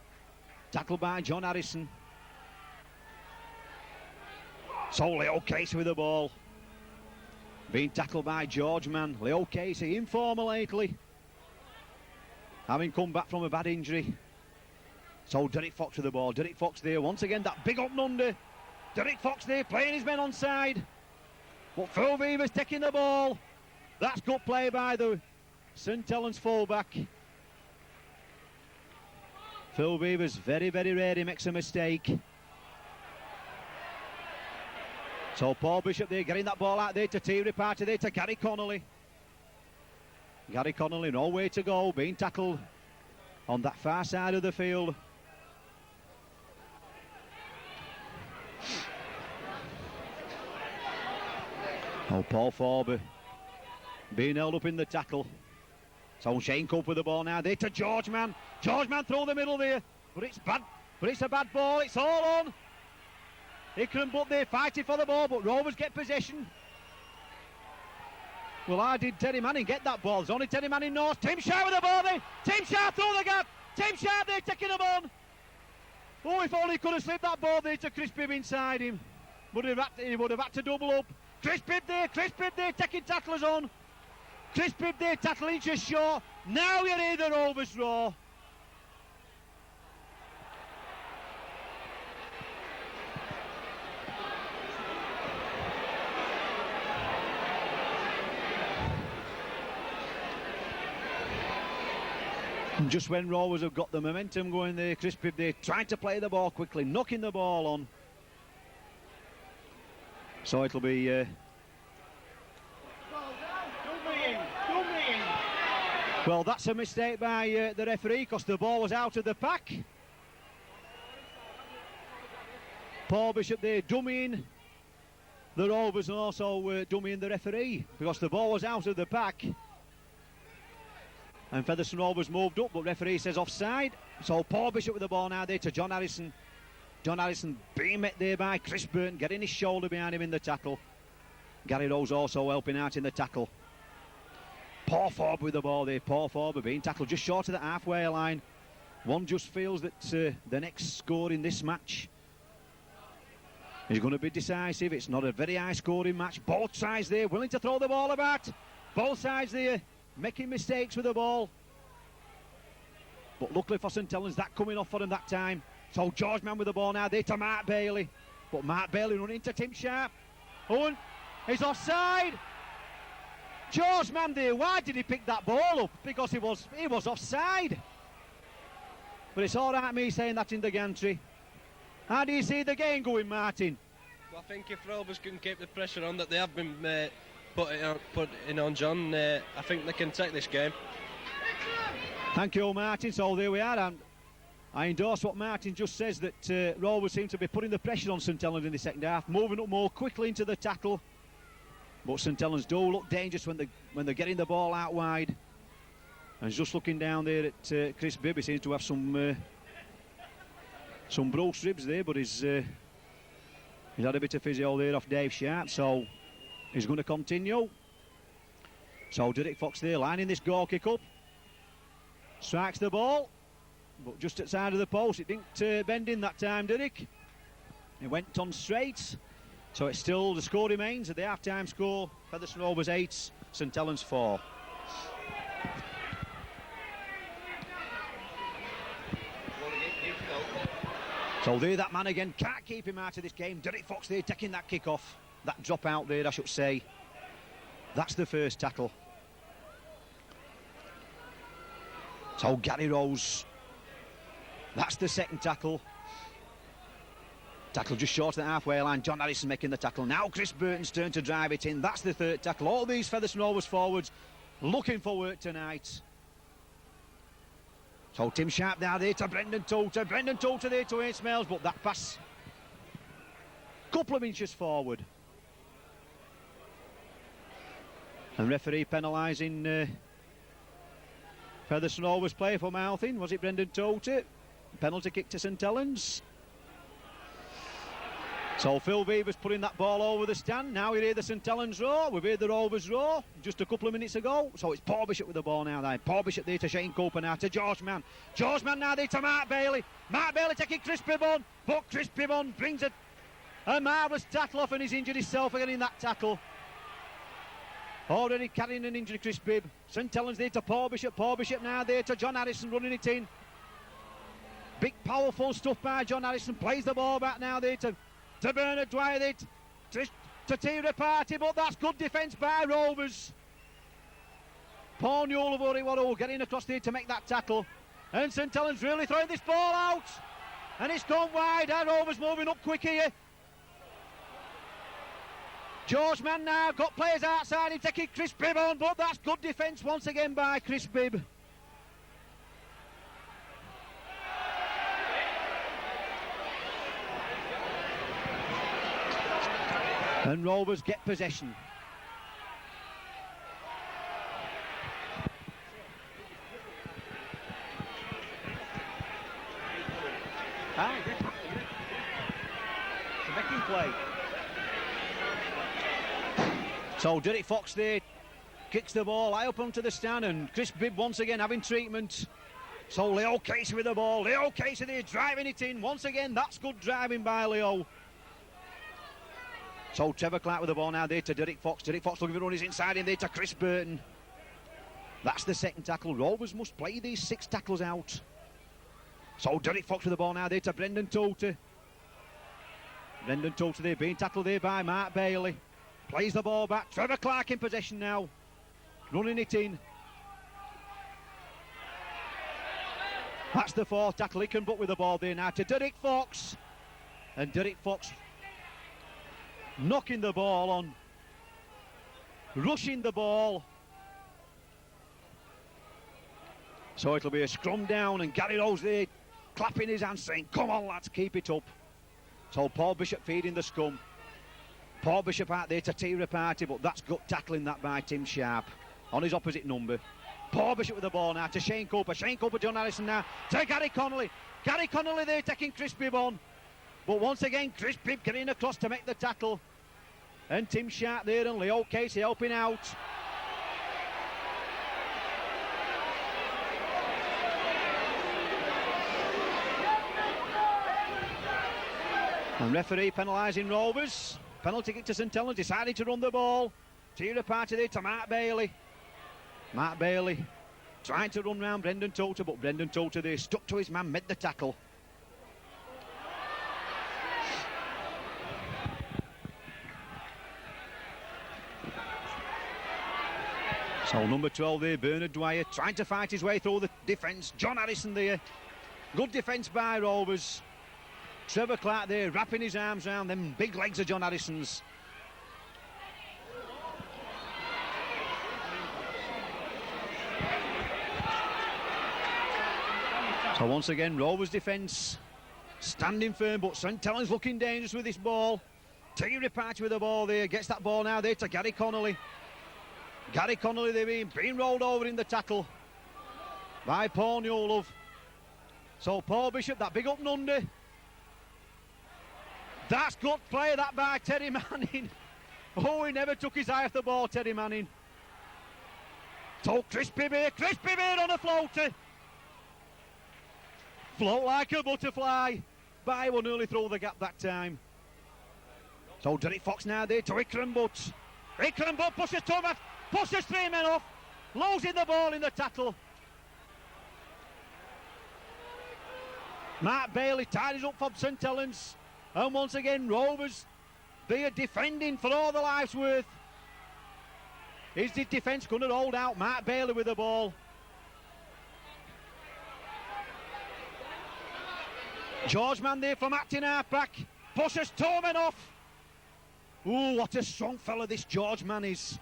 Tackled by John Harrison. So Leo Casey with the ball. Being tackled by George Mann. Leo Casey in form lately, having come back from a bad injury. So Derek Fox with the ball. Derek Fox there once again, that big up and under. Derek Fox there playing his men on side. But Phil Beaver's taking the ball. That's good play by the St Helens fullback. Phil Beaver's very, very rare he makes a mistake. So Paul Bishop there getting that ball out there to Thierry Party there to Gary Connolly. Gary Connolly, no way to go, being tackled on that far side of the field. Oh, Paul Forber being held up in the tackle. So Shane Cope with the ball now there to George Mann. George Mann through the middle there, but it's bad. But it's a bad ball. It's all on. Ikram Butt there fighting for the ball, but Rovers get possession. Well, how did Terry Manning get that ball? There's only Terry Manning knows. Tim Sharp with the ball there. Tim Sharp through the gap. Tim Sharp there taking him on. Oh, if only he could have slipped that ball there to Chris Bibb inside him. But he would have had to double up. Chris Bibb there taking tacklers on. Chris Bibb there tackling just short. Now you hear the Rovers roar. And just when Rovers have got the momentum going there, Chris Bibb, they're trying to play the ball quickly, knocking the ball on. So it'll be... Well, that's a mistake by the referee because the ball was out of the pack. Paul Bishop there dummying the Rovers and also dummying the referee because the ball was out of the pack. And Featherstone Rovers moved up, but referee says offside. So Paul Bishop with the ball now there to John Harrison. John Harrison being met there by Chris Burton, getting his shoulder behind him in the tackle. Gary Rose also helping out in the tackle. Paul Forbes with the ball there. Paul Forbes being tackled just short of the halfway line. One just feels that the next score in this match is going to be decisive. It's not a very high scoring match. Both sides there willing to throw the ball about. Both sides there making mistakes with the ball. But luckily for St Helens, that coming off for them that time. So George Mann with the ball now there to Mark Bailey. But Mark Bailey running into Tim Sharp. Owen is offside. George Mann there, why did he pick that ball up? Because he was offside. But it's all right me saying that in the gantry. How do you see the game going, Martin? Well, I think if Rovers can keep the pressure on that they have been putting on John, I think they can take this game. Thank you, Martin. So there we are. And I endorse what Martin just says, that Rovers seem to be putting the pressure on St Helens in the second half, moving up more quickly into the tackle. But St Helens do look dangerous when they're getting the ball out wide. And just looking down there at Chris Bibb, he seems to have some bruised ribs there, but he's had a bit of physio there off Dave Sharp, so he's going to continue. So Derek Fox there lining this goal kick up. Strikes the ball, but just at the side of the post. It didn't bend in that time, Derek. It went on straight. So it's still, the score remains at the half-time score. Featherstone Rovers 8, St Helens 4. So there that man again, can't keep him out of this game. Derek Fox there taking that kick off. That drop out there, I should say. That's the first tackle. So Gary Rose, that's the second tackle. Tackle just short of the halfway line. John Harrison making the tackle. Now Chris Burton's turn to drive it in. That's the third tackle. All these Featherstone Rovers forwards looking for work tonight. So Tim Sharp now there to Brendan Toulter. Brendan Toulter there to Ace Smails, but that pass couple of inches forward. And referee penalising Featherstone Rovers play for mouthing. Was it Brendan Toulter? Penalty kick to St Helens. So Phil Beaver's putting that ball over the stand. Now we hear the St Helens roar. We've heard the Rovers roar just a couple of minutes ago. So it's Paul Bishop with the ball now. Paul Bishop there to Shane Cooper now to George Mann. George Mann now there to Mark Bailey. Mark Bailey taking Chris Bibb on. But Chris Bibb on brings a marvellous tackle off and he's injured himself again in that tackle. Already carrying an injury, Chris Bibb. St Helens there to Paul Bishop. Paul Bishop now there to John Harrison running it in. Big powerful stuff by John Harrison. Plays the ball back now there to Bernard Dwyer, to Tira Party, but that's good defence by Rovers. Paul Newell of Uriwaru getting across there to make that tackle. And St Helens really throwing this ball out. And it's gone wide. Our Rovers moving up quick here. George Mann now got players outside him taking Chris Bibb on, but that's good defence once again by Chris Bibb. And Rovers get possession. It's a making play. So Derek Fox there kicks the ball high up onto the stand and Chris Bibb once again having treatment. So Leo Casey with the ball. Leo Casey there driving it in. Once again, that's good driving by Leo. So Trevor Clark with the ball now there to Derek Fox. Derek Fox looking for runners inside in there to Chris Burton. That's the second tackle. Rovers must play these 6 tackles out. So Derek Fox with the ball now there to Brendan Toulter. Brendan Toulter there being tackled there by Mark Bailey. Plays the ball back. Trevor Clark in possession now. Running it in. That's the fourth tackle. He can book with the ball there now to Derek Fox. And Derek Fox knocking the ball on, rushing the ball. So it'll be a scrum down, and Gary Rose there clapping his hands saying, come on lads, keep it up. So Paul Bishop feeding the scum. Paul Bishop out there to tear a party, but that's good tackling that by Tim Sharp on his opposite number. Paul Bishop with the ball now to Shane Cooper. Shane Cooper, John Harrison now to Gary Connolly. Gary Connolly there taking Chris Bibb on. But once again, Chris Bibb getting across to make the tackle. And Tim Sharp there and Leo Casey helping out. And referee penalising Rovers. Penalty kick to St Helens, decided to run the ball. Tear a party there to Mark Bailey. Mark Bailey trying to run round Brendan Tota, but Brendan Tota there stuck to his man, made the tackle. So number 12 there, Bernard Dwyer, trying to fight his way through the defence. John Harrison there. Good defence by Rovers. Trevor Clark there, wrapping his arms around them big legs of John Harrison's. So once again, Rovers defence standing firm, but St Helens looking dangerous with this ball. Thierry Partey with the ball there, gets that ball now there to Gary Connolly. Gary Connolly there being rolled over in the tackle by Paul Newlove. So Paul Bishop, that big up and under. That's good play that by Terry Manning. Oh, he never took his eye off the ball, Terry Manning. So Chris Bibb here on a floater. Float like a butterfly. By one early through the gap that time. So Derek Fox now there to Ikram Butt. Ikram Butt pushes Thomas, pushes three men off, losing the ball in the tackle. Mark Bailey tidies up for St Helens. And once again, Rovers, they are defending for all the life's worth. Is the defence going to hold out? Mark Bailey with the ball. George Mann there from Acton half-back. Pushes two men off. Ooh, what a strong fella this George Mann is.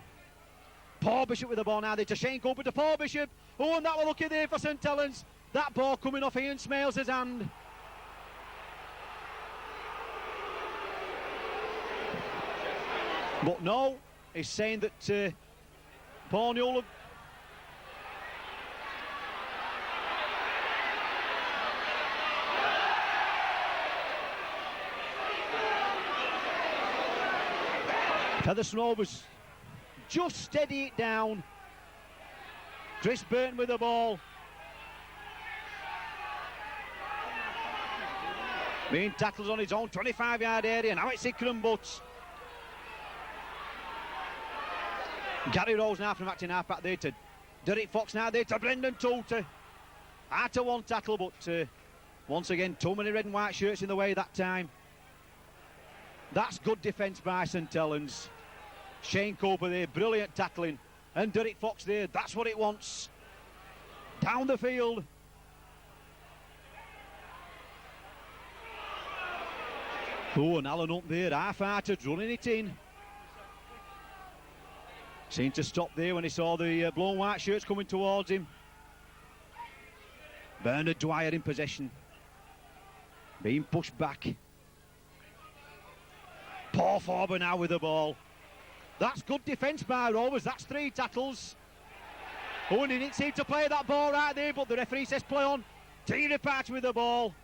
Paul Bishop with the ball now there to Shane Cooper to Paul Bishop. Oh, and that was lucky there for St Helens. That ball coming off Ian Smales' hand. But no, he's saying that Paul Newlove. Featherstone Rovers just steady it down. Chris Burton with the ball. Being tackled on his own 25-yard area. Now it's Ikram Butt. Gary Rose now from acting half back there to Derek Fox now there to Brendan Tota. After one tackle, but once again, too many red and white shirts in the way that time. That's good defence by St Helens. Shane Cooper there, brilliant tackling. And Derek Fox there, that's what it wants. Down the field. Oh, and Alan up there, half-hearted, running it in. Seemed to stop there when he saw the blown white shirts coming towards him. Bernard Dwyer in possession. Being pushed back. Paul Forber now with the ball. That's good defence by Rovers. That's three tackles. Oh, and he didn't seem to play that ball right there, but the referee says play on. Thierry Partey with the ball.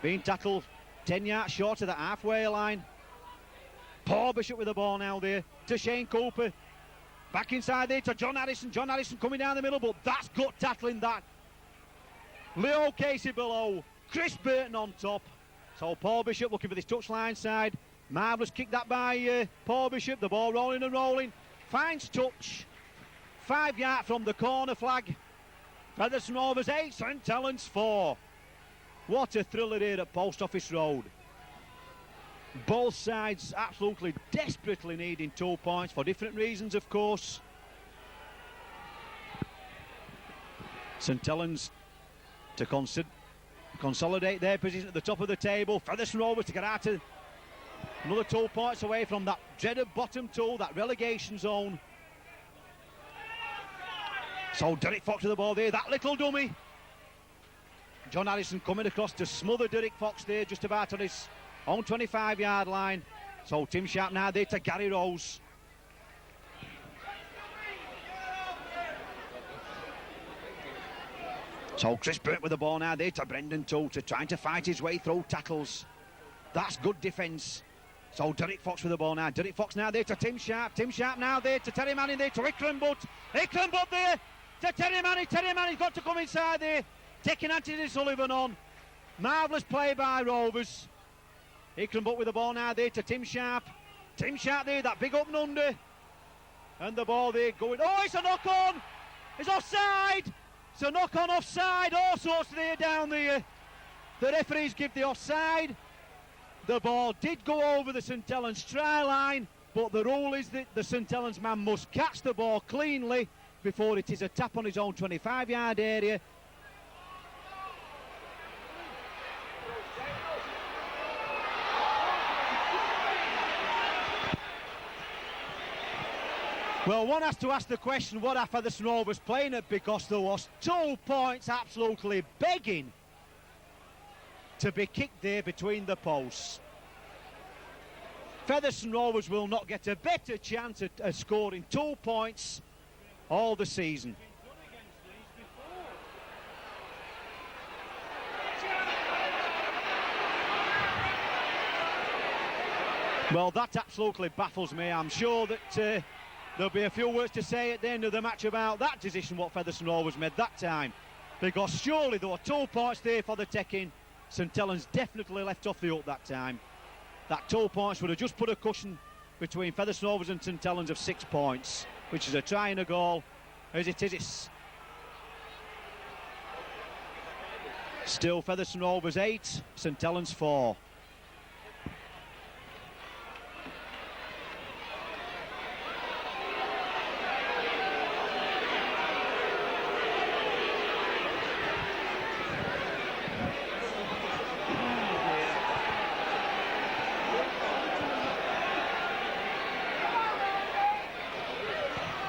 Being tackled 10 yards short of the halfway line. Paul Bishop with the ball now there to Shane Cooper. Back inside there to John Harrison. John Harrison coming down the middle, but that's good tackling that. Leo Casey below. Chris Burton on top. So Paul Bishop looking for this touchline side. Marvellous kick that by Paul Bishop. The ball rolling and rolling. Finds touch. 5 yards from the corner flag. Featherstone Rovers 8, St Helens 4. What a thriller here at Post Office Road. Both sides absolutely desperately needing 2 points for different reasons, of course. St Helens to consolidate their position at the top of the table. Featherstone Rovers to get out to another 2 points away from that dreaded bottom two, that relegation zone. So Derek Fox with the ball there, that little dummy. John Harrison coming across to smother Derek Fox there, just about on his own 25-yard line. So Tim Sharp now there to Gary Rose. So Chris Burt with the ball now there to Brendan Toolter, trying to fight his way through tackles. That's good defence. So Derek Fox with the ball now. Derek Fox now there to Tim Sharp. Tim Sharp now there to Terry Manning there to Ikram Butt. Ikram Butt there to Terry Manning. Terry Manning's got to come inside there. Taking Anthony Sullivan on. Marvellous play by Rovers. Ikram Butt with the ball now there to Tim Sharp. Tim Sharp there, that big up and under. And the ball there going. Oh, it's a knock on. It's offside. It's a knock on offside. All sorts there down there. The referees give the offside. The ball did go over the St Helens try line, but the rule is that the St Helens man must catch the ball cleanly before it is a tap on his own 25-yard area. Well, one has to ask the question, what are Featherstone Rovers playing at, because there was 2 points absolutely begging to be kicked there between the posts. Featherstone Rovers will not get a better chance at scoring 2 points all the season. Well, that absolutely baffles me. I'm sure that there'll be a few words to say at the end of the match about that decision what Featherstone Rovers made that time, because surely there were 2 points there for the taking. St Helens definitely left off the hook that time. That 2 points would have just put a cushion between Featherstone Rovers and St Helens of 6 points, which is a try and a goal. As it is, it's still Featherstone Rovers 8, St Helens 4.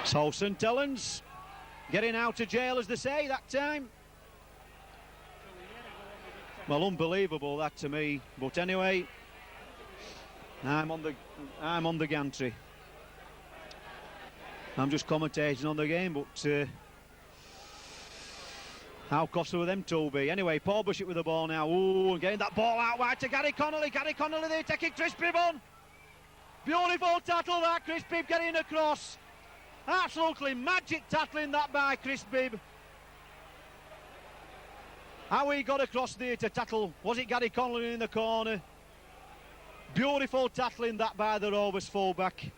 So St Helens getting out of jail, as they say, that time. Well, unbelievable that to me. But anyway, I'm on the gantry. I'm just commentating on the game, but how costly were them two be? Anyway, Paul Bushett with the ball now. Ooh, and getting that ball out wide to Gary Connolly. Gary Connolly there taking Chris Bibb on. Beautiful tackle that, Chris Bibb getting across. Absolutely magic tackling that by Chris Bibb. How he got across there to tackle, was it Gary Connolly in the corner? Beautiful tackling that by the Rovers fullback.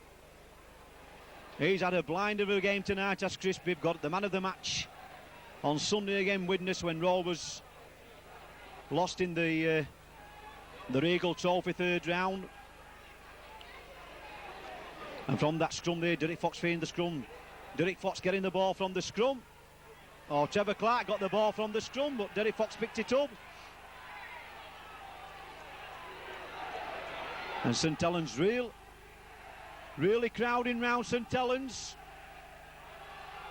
He's had a blinder of a game tonight, as Chris Bibb got the man of the match on Sunday again, witness when Rovers lost in the Regal Trophy third round. And from that scrum there, Derek Fox feeding the scrum. Derek Fox getting the ball from the scrum. Oh, Trevor Clark got the ball from the scrum, but Derek Fox picked it up. And St Helens really crowding round St Helens.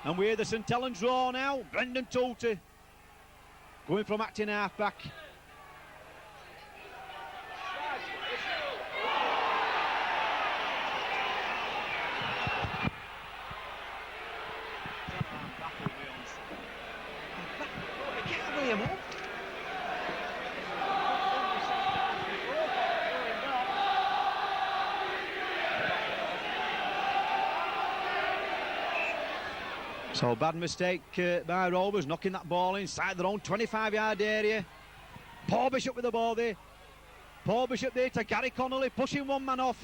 And we hear the St Helens roar now. Brendan Toolter going from acting half-back. So bad mistake by Rovers, knocking that ball inside their own 25-yard area. Paul Bishop with the ball there. Paul Bishop there to Gary Connolly, pushing one man off.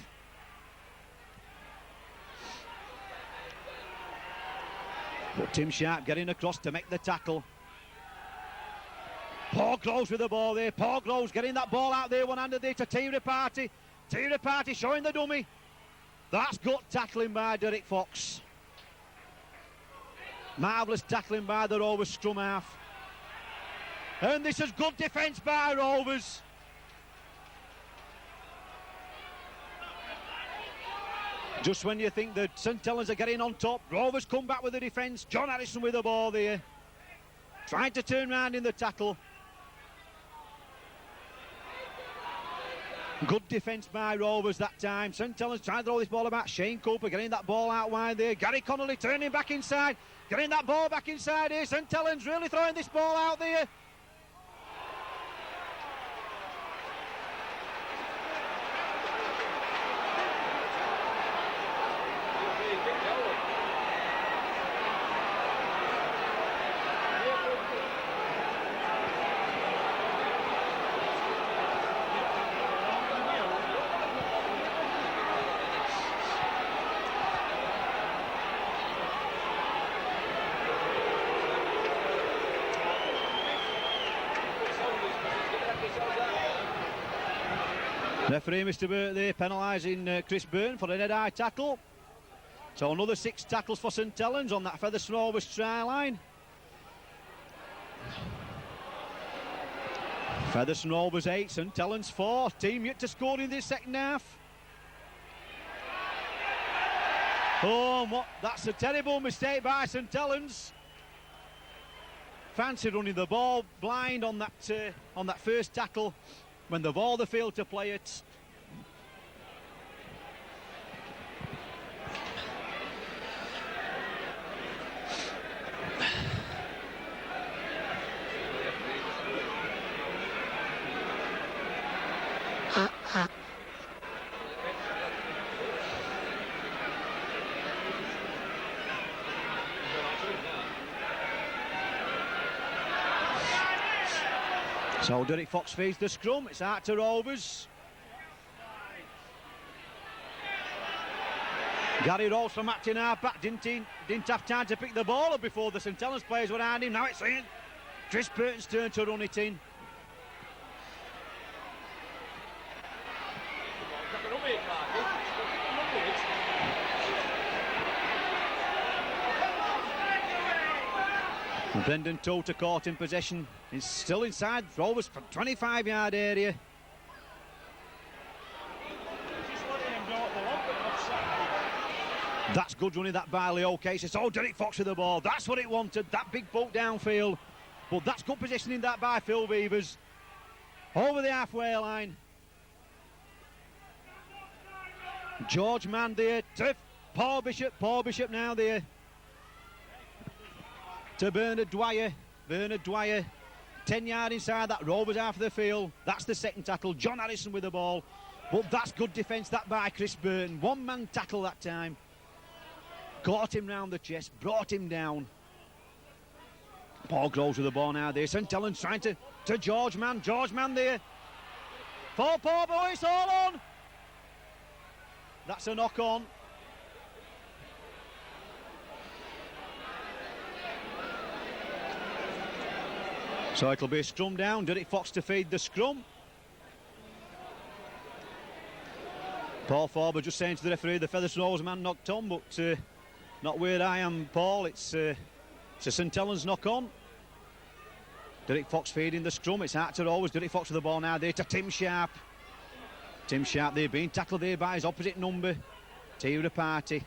But Tim Sharp getting across to make the tackle. Paul Groves with the ball there. Paul Groves getting that ball out there, one-handed there to Thierry Party. Thierry Party showing the dummy. That's good tackling by Derek Fox. Marvellous tackling by the Rovers scrum half. And this is good defence by Rovers. Just when you think that St Helens are getting on top, Rovers come back with the defence. John Harrison with the ball there. Trying to turn round in the tackle. Good defence by Rovers that time. St Helens trying to throw this ball about. Shane Cooper getting that ball out wide there. Gary Connolly turning back inside. Getting that ball back inside here. St Helens really throwing this ball out there. Referee Mr Burt there penalising Chris Byrne for an head-high tackle. So another 6 tackles for St Helens on that Featherstone Rovers try line. Featherstone Rovers 8, St Helens 4. Team yet to score in this second half. Oh, that's a terrible mistake by St Helens. Fancy running the ball blind on that first tackle when they've all the field to play it. So Derek Fox feeds the scrum. It's out to Rovers. Gary Rose from acting half back didn't have time to pick the ball up before the St Helens players were behind him. Now it's in. Chris Burton's turn to run it in. Brendan Tota caught in possession. He's still inside Rovers for 25-yard area. That's good running that by Leo Casey. So Derek Fox with the ball. That's what it wanted. That big boat downfield. But that's good positioning that by Phil Beavers. Over the halfway line. George Mann there to Paul Bishop. Paul Bishop now there. To Bernard Dwyer. Bernard Dwyer, 10-yard inside that Rovers half of the field. That's the second tackle. John Harrison with the ball. But that's good defence, that by Chris Burton. One-man tackle that time. Caught him round the chest, brought him down. Paul Groves with the ball now there. St Helens trying to George Mann. George Mann there. For Paul Boy, it's all on. That's a knock on. So it'll be a scrum down. Derek Fox to feed the scrum. Paul Forber just saying to the referee the Featherstone Rovers man knocked on, but not where I am, Paul. It's a St Helens knock on. Derek Fox feeding the scrum. It's out to Rovers. Derek Fox with the ball now there to Tim Sharp. Tim Sharp there being tackled there by his opposite number, Tira Party.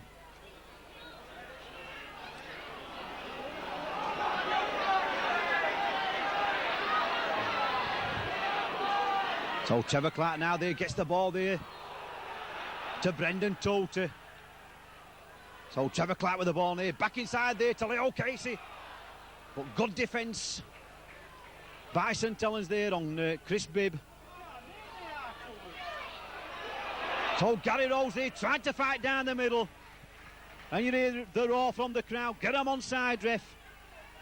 So Trevor Clark now there gets the ball there to Brendan Tota. So Trevor Clark with the ball there, back inside there to Leo Casey. But good defence by St Helens there on Chris Bibb. So Gary Rose there trying to fight down the middle. And you hear the roar from the crowd, get him on side, ref.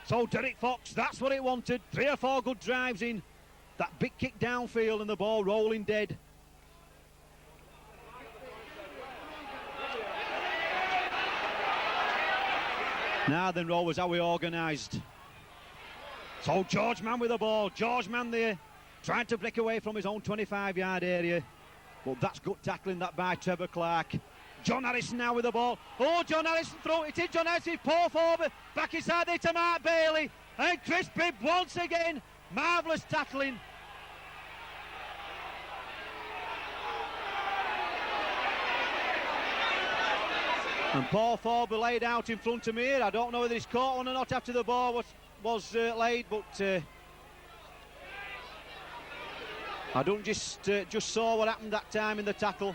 So Derek Fox, that's what it wanted. 3 or 4 good drives in. That big kick downfield and the ball rolling dead. Now then, Rovers, how we organised. So George Mann with the ball. George Mann there, trying to break away from his own 25-yard area. But that's good tackling that by Trevor Clark. John Harrison now with the ball. Oh, John Harrison throw it in. John Harrison, Paul Forber, back inside there to Mark Bailey. And Chris Bibb once again. Marvellous tackling. And Paul Forber laid out in front of me here. I don't know whether he's caught one or not after the ball was laid, but I don't just saw what happened that time in the tackle.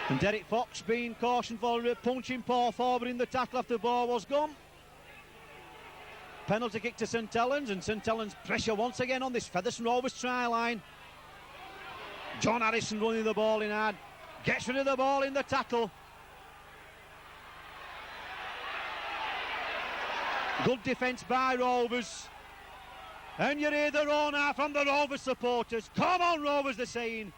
And Derek Fox being cautioned for punching Paul Forber in the tackle after the ball was gone. Penalty kick to St Helens, and St Helens pressure once again on this Featherstone Rovers try line. John Harrison running the ball in hard, gets rid of the ball in the tackle. Good defence by Rovers. And you hear the roar now from the Rovers supporters. Come on Rovers, they're saying.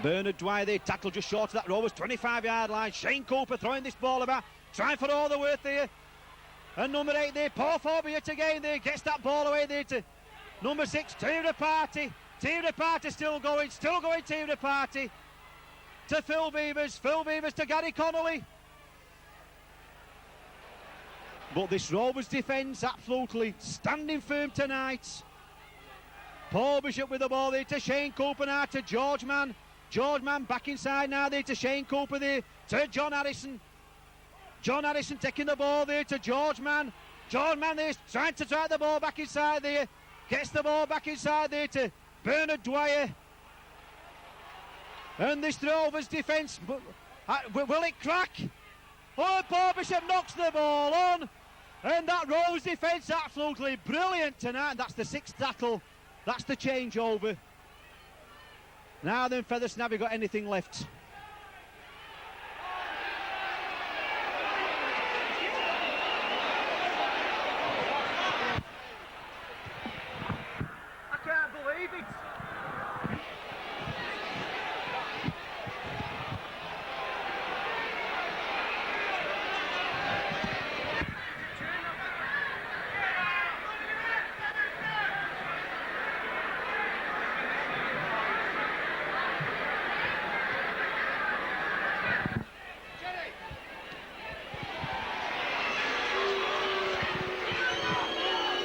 Bernard Dwyer, they tackle just short of that Rovers 25-yard line. Shane Cooper throwing this ball about, trying for all the worth there. And number 8 there, Paul Forber yet again there, gets that ball away there to number 6, Team Reparty. Team Reparty still going Team Reparty. To Phil Beavers to Gary Connolly. But this Rovers defence absolutely standing firm tonight. Paul Bishop with the ball there to Shane Cooper now to George Mann. George Mann back inside now there to Shane Cooper there to John Harrison. John Harrison taking the ball there to George Mann. George Mann there trying to drive the ball back inside there. Gets the ball back inside there to Bernard Dwyer. And this Rovers defence, will it crack? Oh, Paul Bishop knocks the ball on. And that Rovers defence absolutely brilliant tonight. That's the 6th tackle. That's the changeover. Now then, Featherstone, have you got anything left? I can't believe it.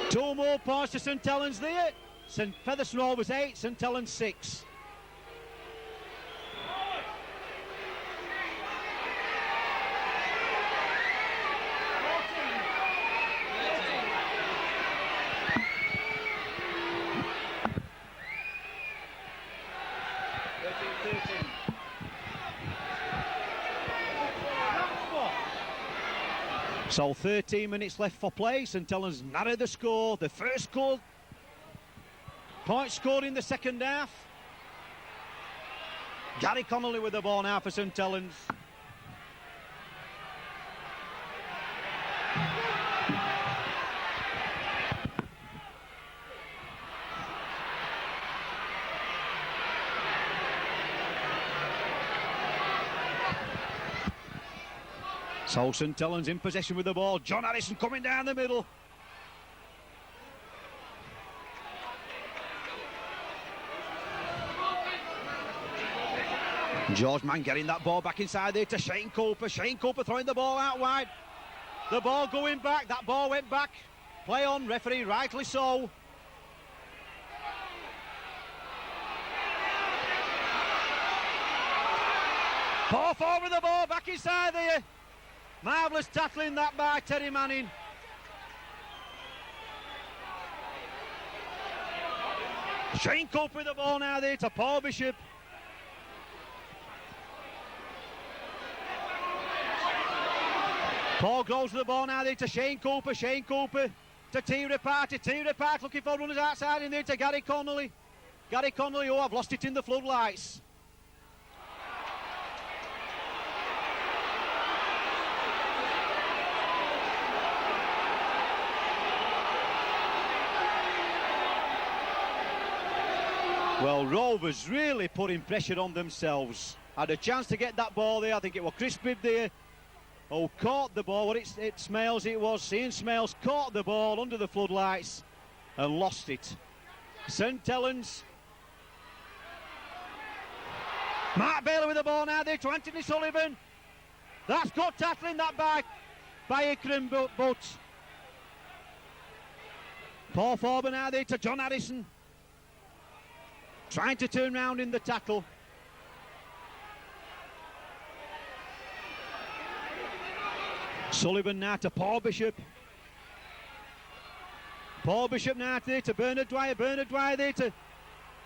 Two more points to St Helens there. St Featherstone Rovers 8, St Helens 6. So 13 minutes left for play. St Helens narrowed the score. The first goal, point scored in the second half. Gary Connolly with the ball now for St Helens. So St Helens in possession with the ball. John Harrison coming down the middle. George Mann getting that ball back inside there to Shane Cooper. Shane Cooper throwing the ball out wide. The ball going back. That ball went back. Play on, referee, rightly so. Paul Forber with the ball back inside there. Marvellous tackling that by Terry Manning. Shane Cooper with the ball now there to Paul Bishop. Paul goes to the ball now there to Shane Cooper. Shane Cooper to Team Reparty. Team Reparty looking for runners outside in there to Gary Connolly. Gary Connolly, oh, I've lost it in the floodlights. Well, Rovers really putting pressure on themselves. Had a chance to get that ball there. I think it was Chris Bibb there who caught the ball. Well, it's Smales, it was. Ian Smales caught the ball under the floodlights and lost it. St Helens. Mark Bailey with the ball now there to Anthony Sullivan. That's good tackling that by Ikram, but Paul Forber now there to John Harrison. Trying to turn round in the tackle. Sullivan now to Paul Bishop. Paul Bishop now there to Bernard Dwyer. Bernard Dwyer there to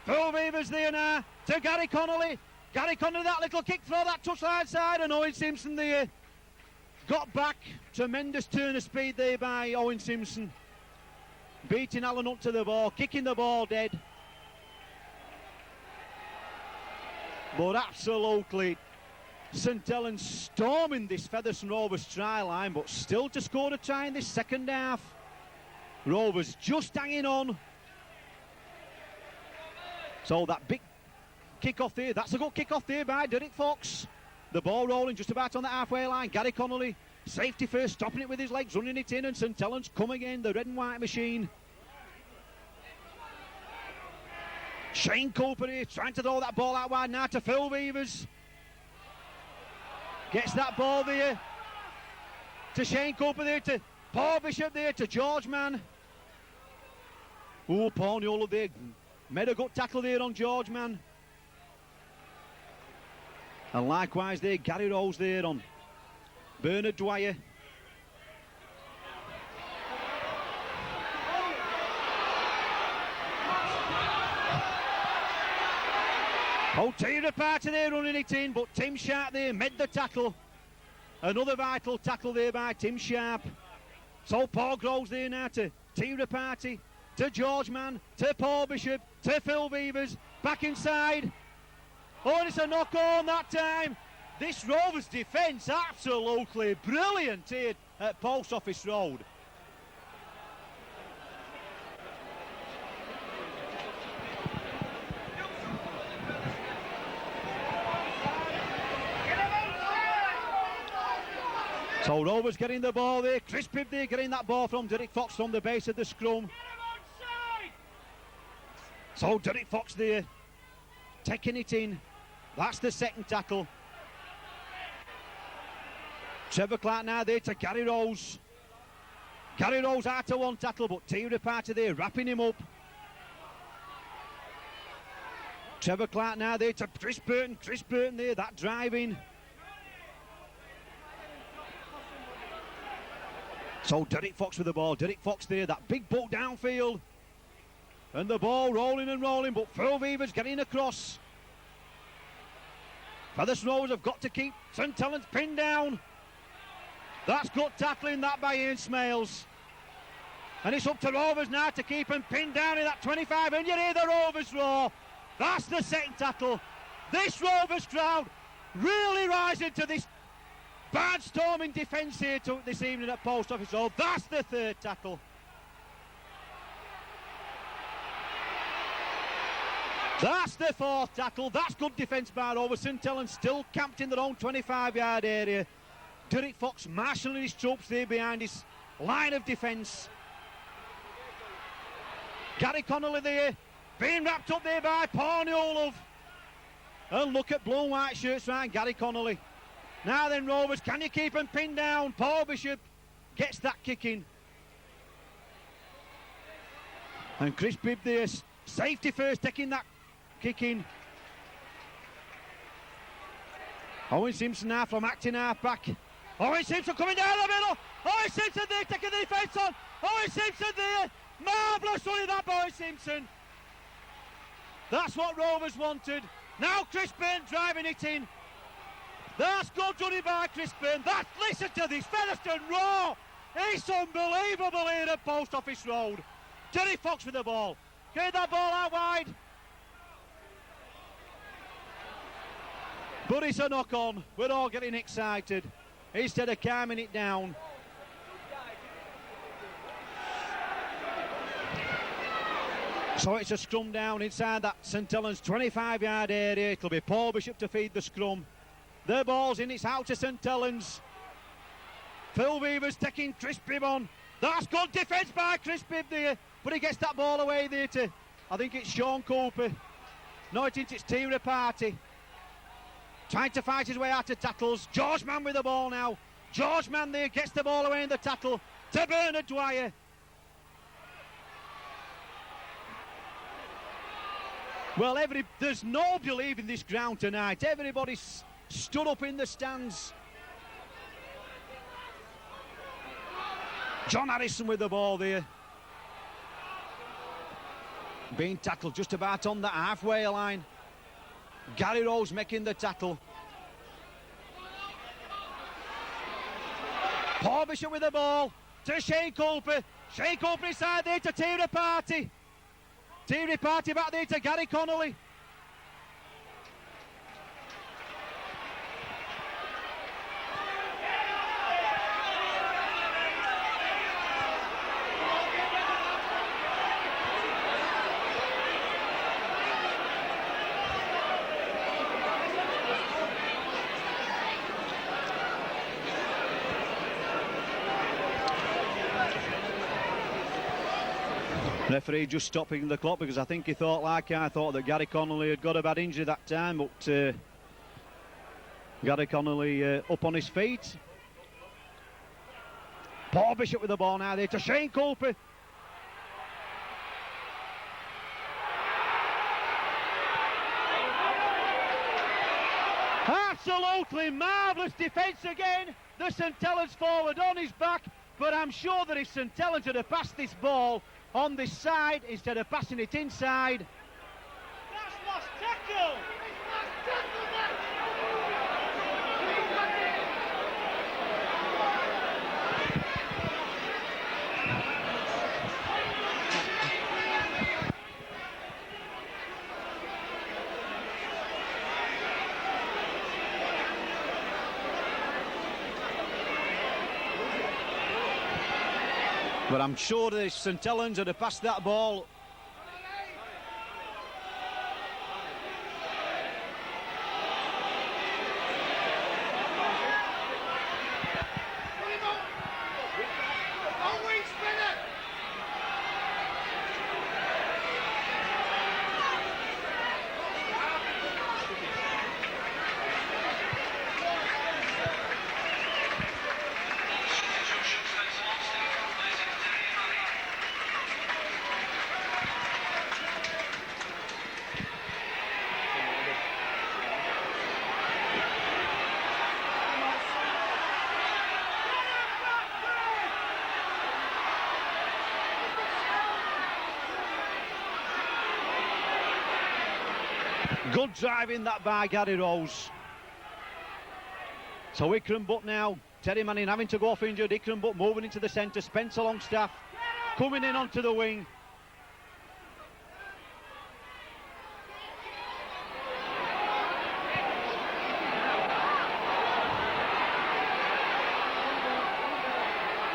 Phil Weavers there now to Gary Connolly. Gary Connolly, that little kick throw, that touchline side, and Owen Simpson there got back. Tremendous turn of speed there by Owen Simpson. Beating Allen up to the ball, kicking the ball dead. But absolutely, St Helens storming this Featherstone Rovers try line, but still to score a try in this second half. Rovers just hanging on. So that big kick-off there, that's a good kick-off there by Derek Fox. The ball rolling just about on the halfway line. Gary Connolly, safety first, stopping it with his legs, running it in, and St Helens come again, the red and white machine. Shane Cooper here, trying to throw that ball out wide now to Phil Weavers. Gets that ball there to Shane Cooper there, to Paul Bishop there, to George Mann. Oh, Paul Newell there, made a good tackle there on George Mann. And likewise there, Gary Rose there on Bernard Dwyer. Oh, Tira Party there running it in, but Tim Sharp there made the tackle. Another vital tackle there by Tim Sharp. So Paul Groves there now to Tira Party, to George Mann, to Paul Bishop, to Phil Weavers, back inside. Oh, and it's a knock-on that time. This Rovers defence absolutely brilliant here at Post Office Road. So Rovers getting the ball there. Chris Bibb there getting that ball from Derek Fox from the base of the scrum. So Derek Fox there taking it in. That's the second tackle. Trevor Clark now there to Gary Rose. Gary Rose out of one tackle, but Tira Party there wrapping him up. Trevor Clark now there to Chris Burton. Chris Burton there, that driving. So Derek Fox with the ball. Derek Fox there, that big boot downfield. And the ball rolling and rolling, but Phil Weavers getting across. Featherstone Rovers have got to keep St Helens pinned down. That's good tackling that by Ian Smales. And it's up to Rovers now to keep him pinned down in that 25, and you hear the Rovers roar. That's the second tackle. This Rovers crowd really rising to this barnstorming defence here this evening at Post Office Road. That's the third tackle. That's the fourth tackle. That's good defence by Rovers. St Helens still camped in their own 25-yard area. Derek Fox marshalling his troops there behind his line of defence. Gary Connolly there, being wrapped up there by Paul Newell. And look at blue and white shirts around Gary Connolly. Now then, Rovers, can you keep him pinned down? Paul Bishop gets that kick in. And Chris Bibb there, safety first, taking that kick in. Owen Simpson now from acting half back. Owen Simpson coming down the middle. Owen Simpson there taking the defence on. Owen Simpson there. Marvellous running that by Owen Simpson. That's what Rovers wanted. Now Chris Byrne driving it in. That's good running by Chris Byrne. Listen to this Featherstone roar. It's unbelievable here at Post Office Road. Derek Fox with the ball. Get that ball out wide. But it's a knock-on. We're all getting excited instead of calming it down. So it's a scrum down inside that St Helens 25-yard area. It'll be Paul Bishop to feed the scrum. The ball's in, it's out to St Helens. Phil Weaver's taking Chris Bibb on. That's good defence by Chris Bibb there, but he gets that ball away there to, I think it's Sean Cooper. No, it's Tira Party. Trying to fight his way out of tackles. George Mann with the ball now. George Mann there gets the ball away in the tackle to Bernard Dwyer. Well, there's nobody leaving this ground tonight. Everybody's stood up in the stands. John Harrison with the ball there. Being tackled just about on the halfway line. Gary Rose making the tackle. Paul Bishop with the ball to Shane Cooper. Shane Cooper inside there to Tira Party. Tira Party back there to Gary Connolly. Referee just stopping the clock because I think he thought, like I thought, that Gary Connolly had got a bad injury that time, but Gary Connolly up on his feet. Paul Bishop with the ball now there to Shane Cooper. Absolutely marvellous defence again. The St Helens forward on his back, but I'm sure that if St Helens had passed this ball on this side instead of passing it inside. That's lost tackle! But I'm sure that if St Helens had passed that ball, good driving that by Gary Rose. So Ikram Butt now, Terry Manning having to go off injured. Ikram Butt moving into the centre. Spencer Longstaff coming in onto the wing.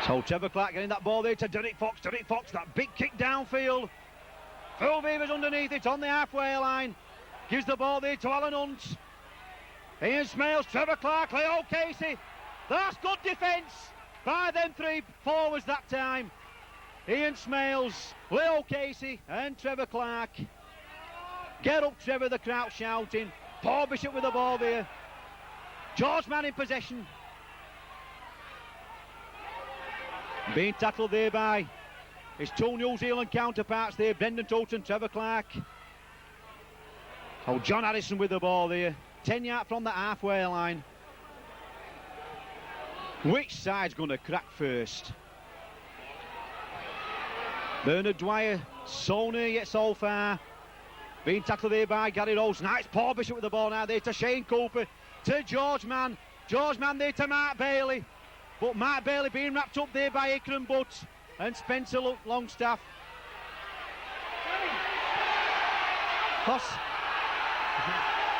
So Trevor Clark getting that ball there to Derek Fox. Derek Fox, that big kick downfield. Phil Weaver's underneath it on the halfway line. Gives the ball there to Alan Hunt. Ian Smales, Trevor Clark, Leo Casey. That's good defence by them three forwards that time. Ian Smales, Leo Casey and Trevor Clark. Get up, Trevor, the crowd shouting. Paul Bishop with the ball there. George Mann in possession. Being tackled there by his two New Zealand counterparts there, Brendan Toten, Trevor Clark. Oh, John Harrison with the ball there. 10 yards from the halfway line. Which side's going to crack first? Bernard Dwyer, so near yet so far. Being tackled there by Gary Rose. Nice Paul Bishop with the ball now there to Shane Cooper. To George Mann. George Mann there to Mark Bailey. But Mark Bailey being wrapped up there by Ikram Butt and Spencer Longstaff.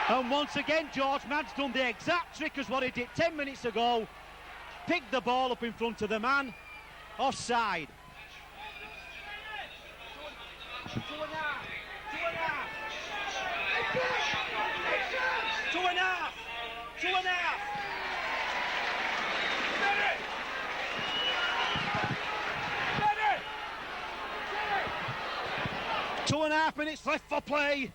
And once again, George Mann's done the exact trick as what he did 10 minutes ago. Picked the ball up in front of the man. Offside. Two and a half. 2.5 minutes left for play.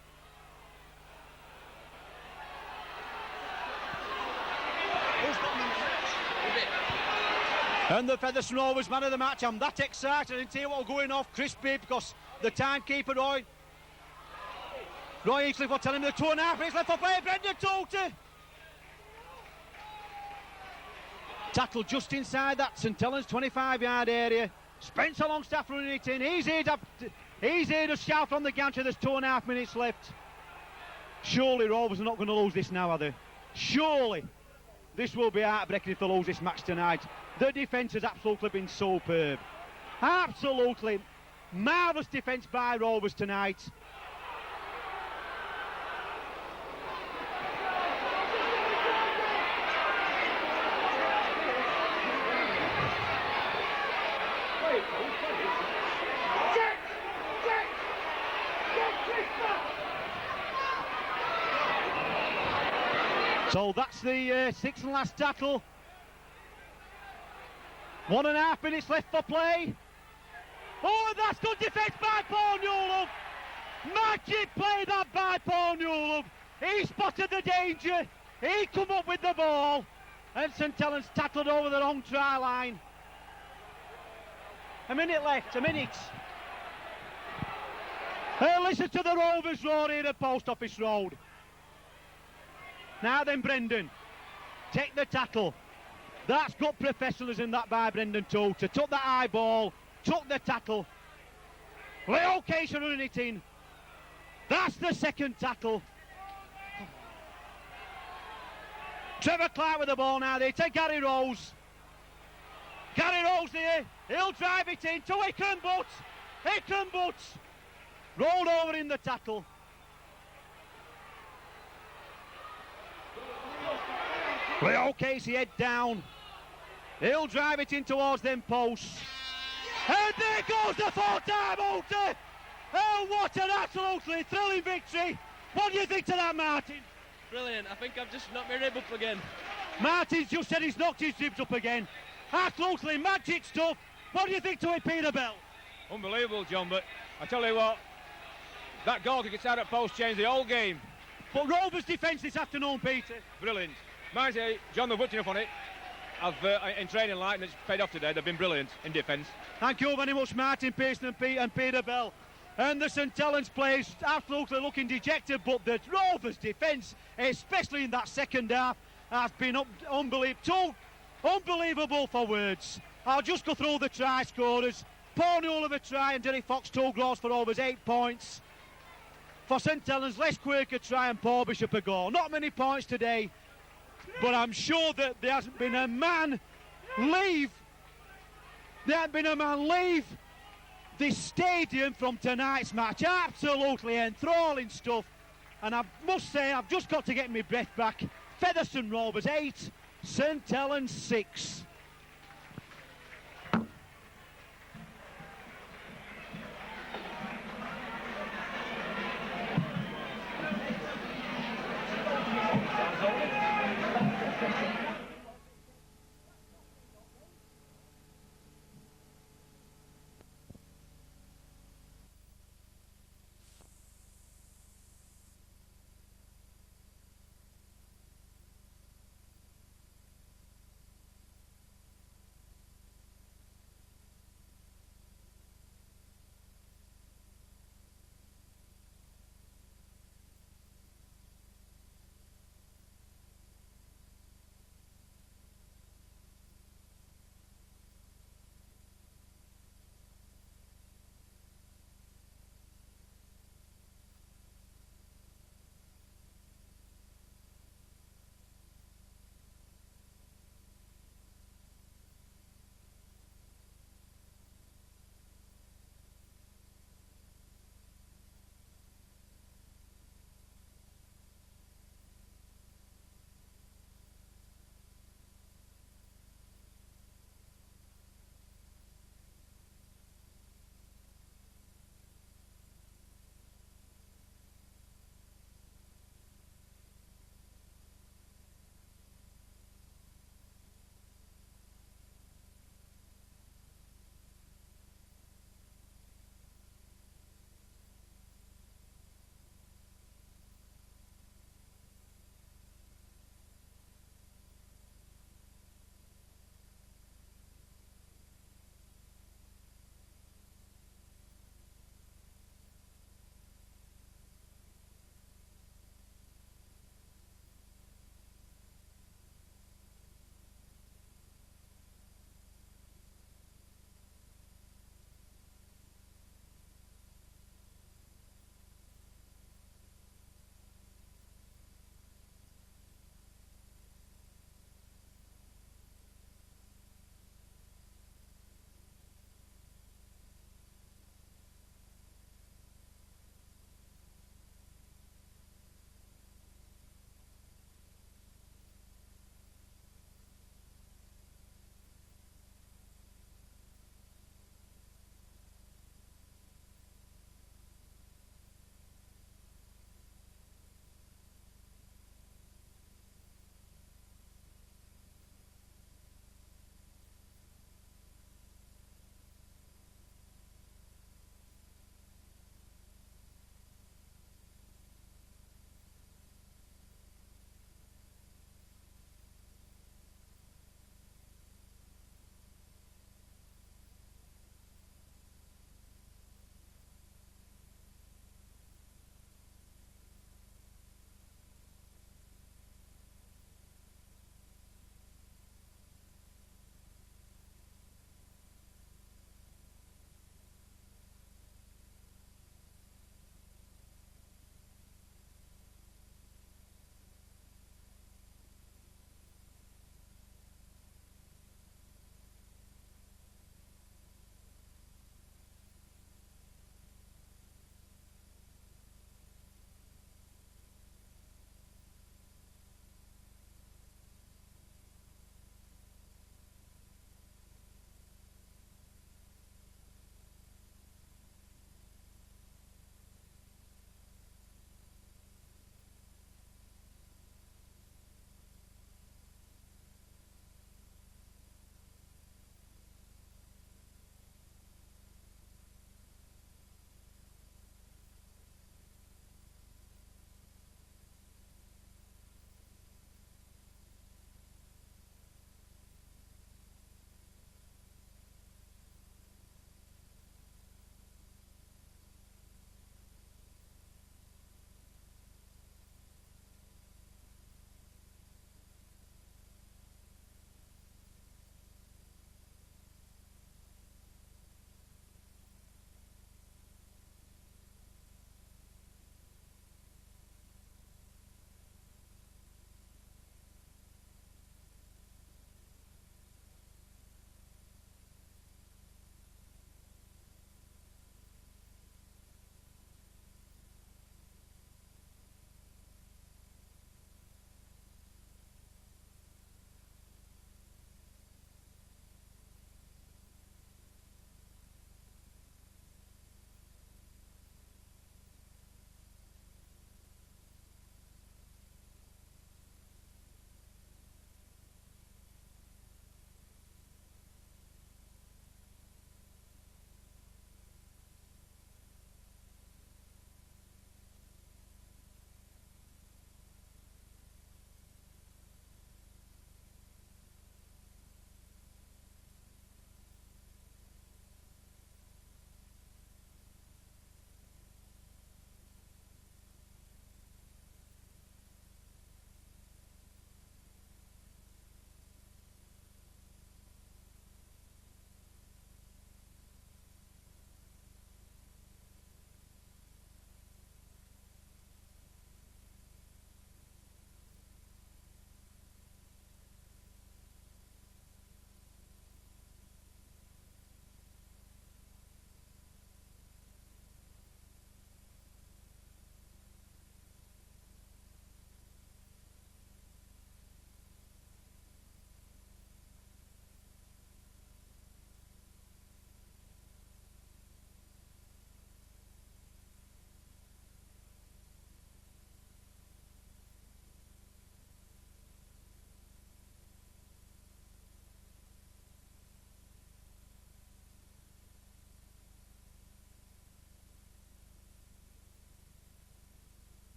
And the Featherstone Rovers man of the match. I'm that excited. I didn't hear what was going off crispy because the timekeeper Roy Easley was telling him the 2.5 minutes left for play. Brendan Toolter. Tackle just inside that St Helens 25-yard area. Spencer Longstaff running it in. He's here to shout from the gantry. There's 2.5 minutes left. Surely Rovers are not going to lose this now, are they? Surely. This will be heartbreaking if they lose this match tonight. The defence has absolutely been superb. Absolutely marvellous defence by Rovers tonight. So that's the sixth and last tackle. 1.5 minutes left for play. Oh, that's good defence by Paul Newlove. Magic play that by Paul Newlove. He spotted the danger. He come up with the ball. And St Helens tackled over the wrong try line. A minute left, a minute. Listen to the Rovers roar here at Post Office Road. Now then, Brendan, take the tackle. That's good professionalism, that by Brendan Toolter. Took the high ball, took the tackle. Leo Case running it in. That's the second tackle. Trevor Clark with the ball now there to Gary Rose. Gary Rose there, he'll drive it in to Hickman Butts. Rolled over in the tackle. Leo Casey head down. He'll drive it in towards them posts. And there goes the four-time outer. Oh, what an absolutely thrilling victory. What do you think to that, Martin? Brilliant. I think I've just knocked my rib up again. Martin's just said he's knocked his ribs up again. Absolutely magic stuff. What do you think to it, Peter Bell? Unbelievable, John, but I tell you what, that goal that gets out at post changed the whole game. But Rovers' defence this afternoon, Peter. Brilliant. Mind you, John, they've worked enough on it. In training like, and it's paid off today. They've been brilliant in defence. Thank you very much, Martin Pearson and Peter Bell. And the St Helens players absolutely looking dejected, but the Rovers' defence, especially in that second half, has been unbelievable for words. I'll just go through the try scorers. Paul Newell a try and Derek Fox 2 goals for Rovers, 8 points. For St Helens, Les Quirk a try and Paul Bishop a goal. Not many points today, but I'm sure that there hasn't been a man leave this stadium from tonight's match. Absolutely enthralling stuff. And I must say, I've just got to get my breath back. Featherstone Rovers 8, St Helens 6.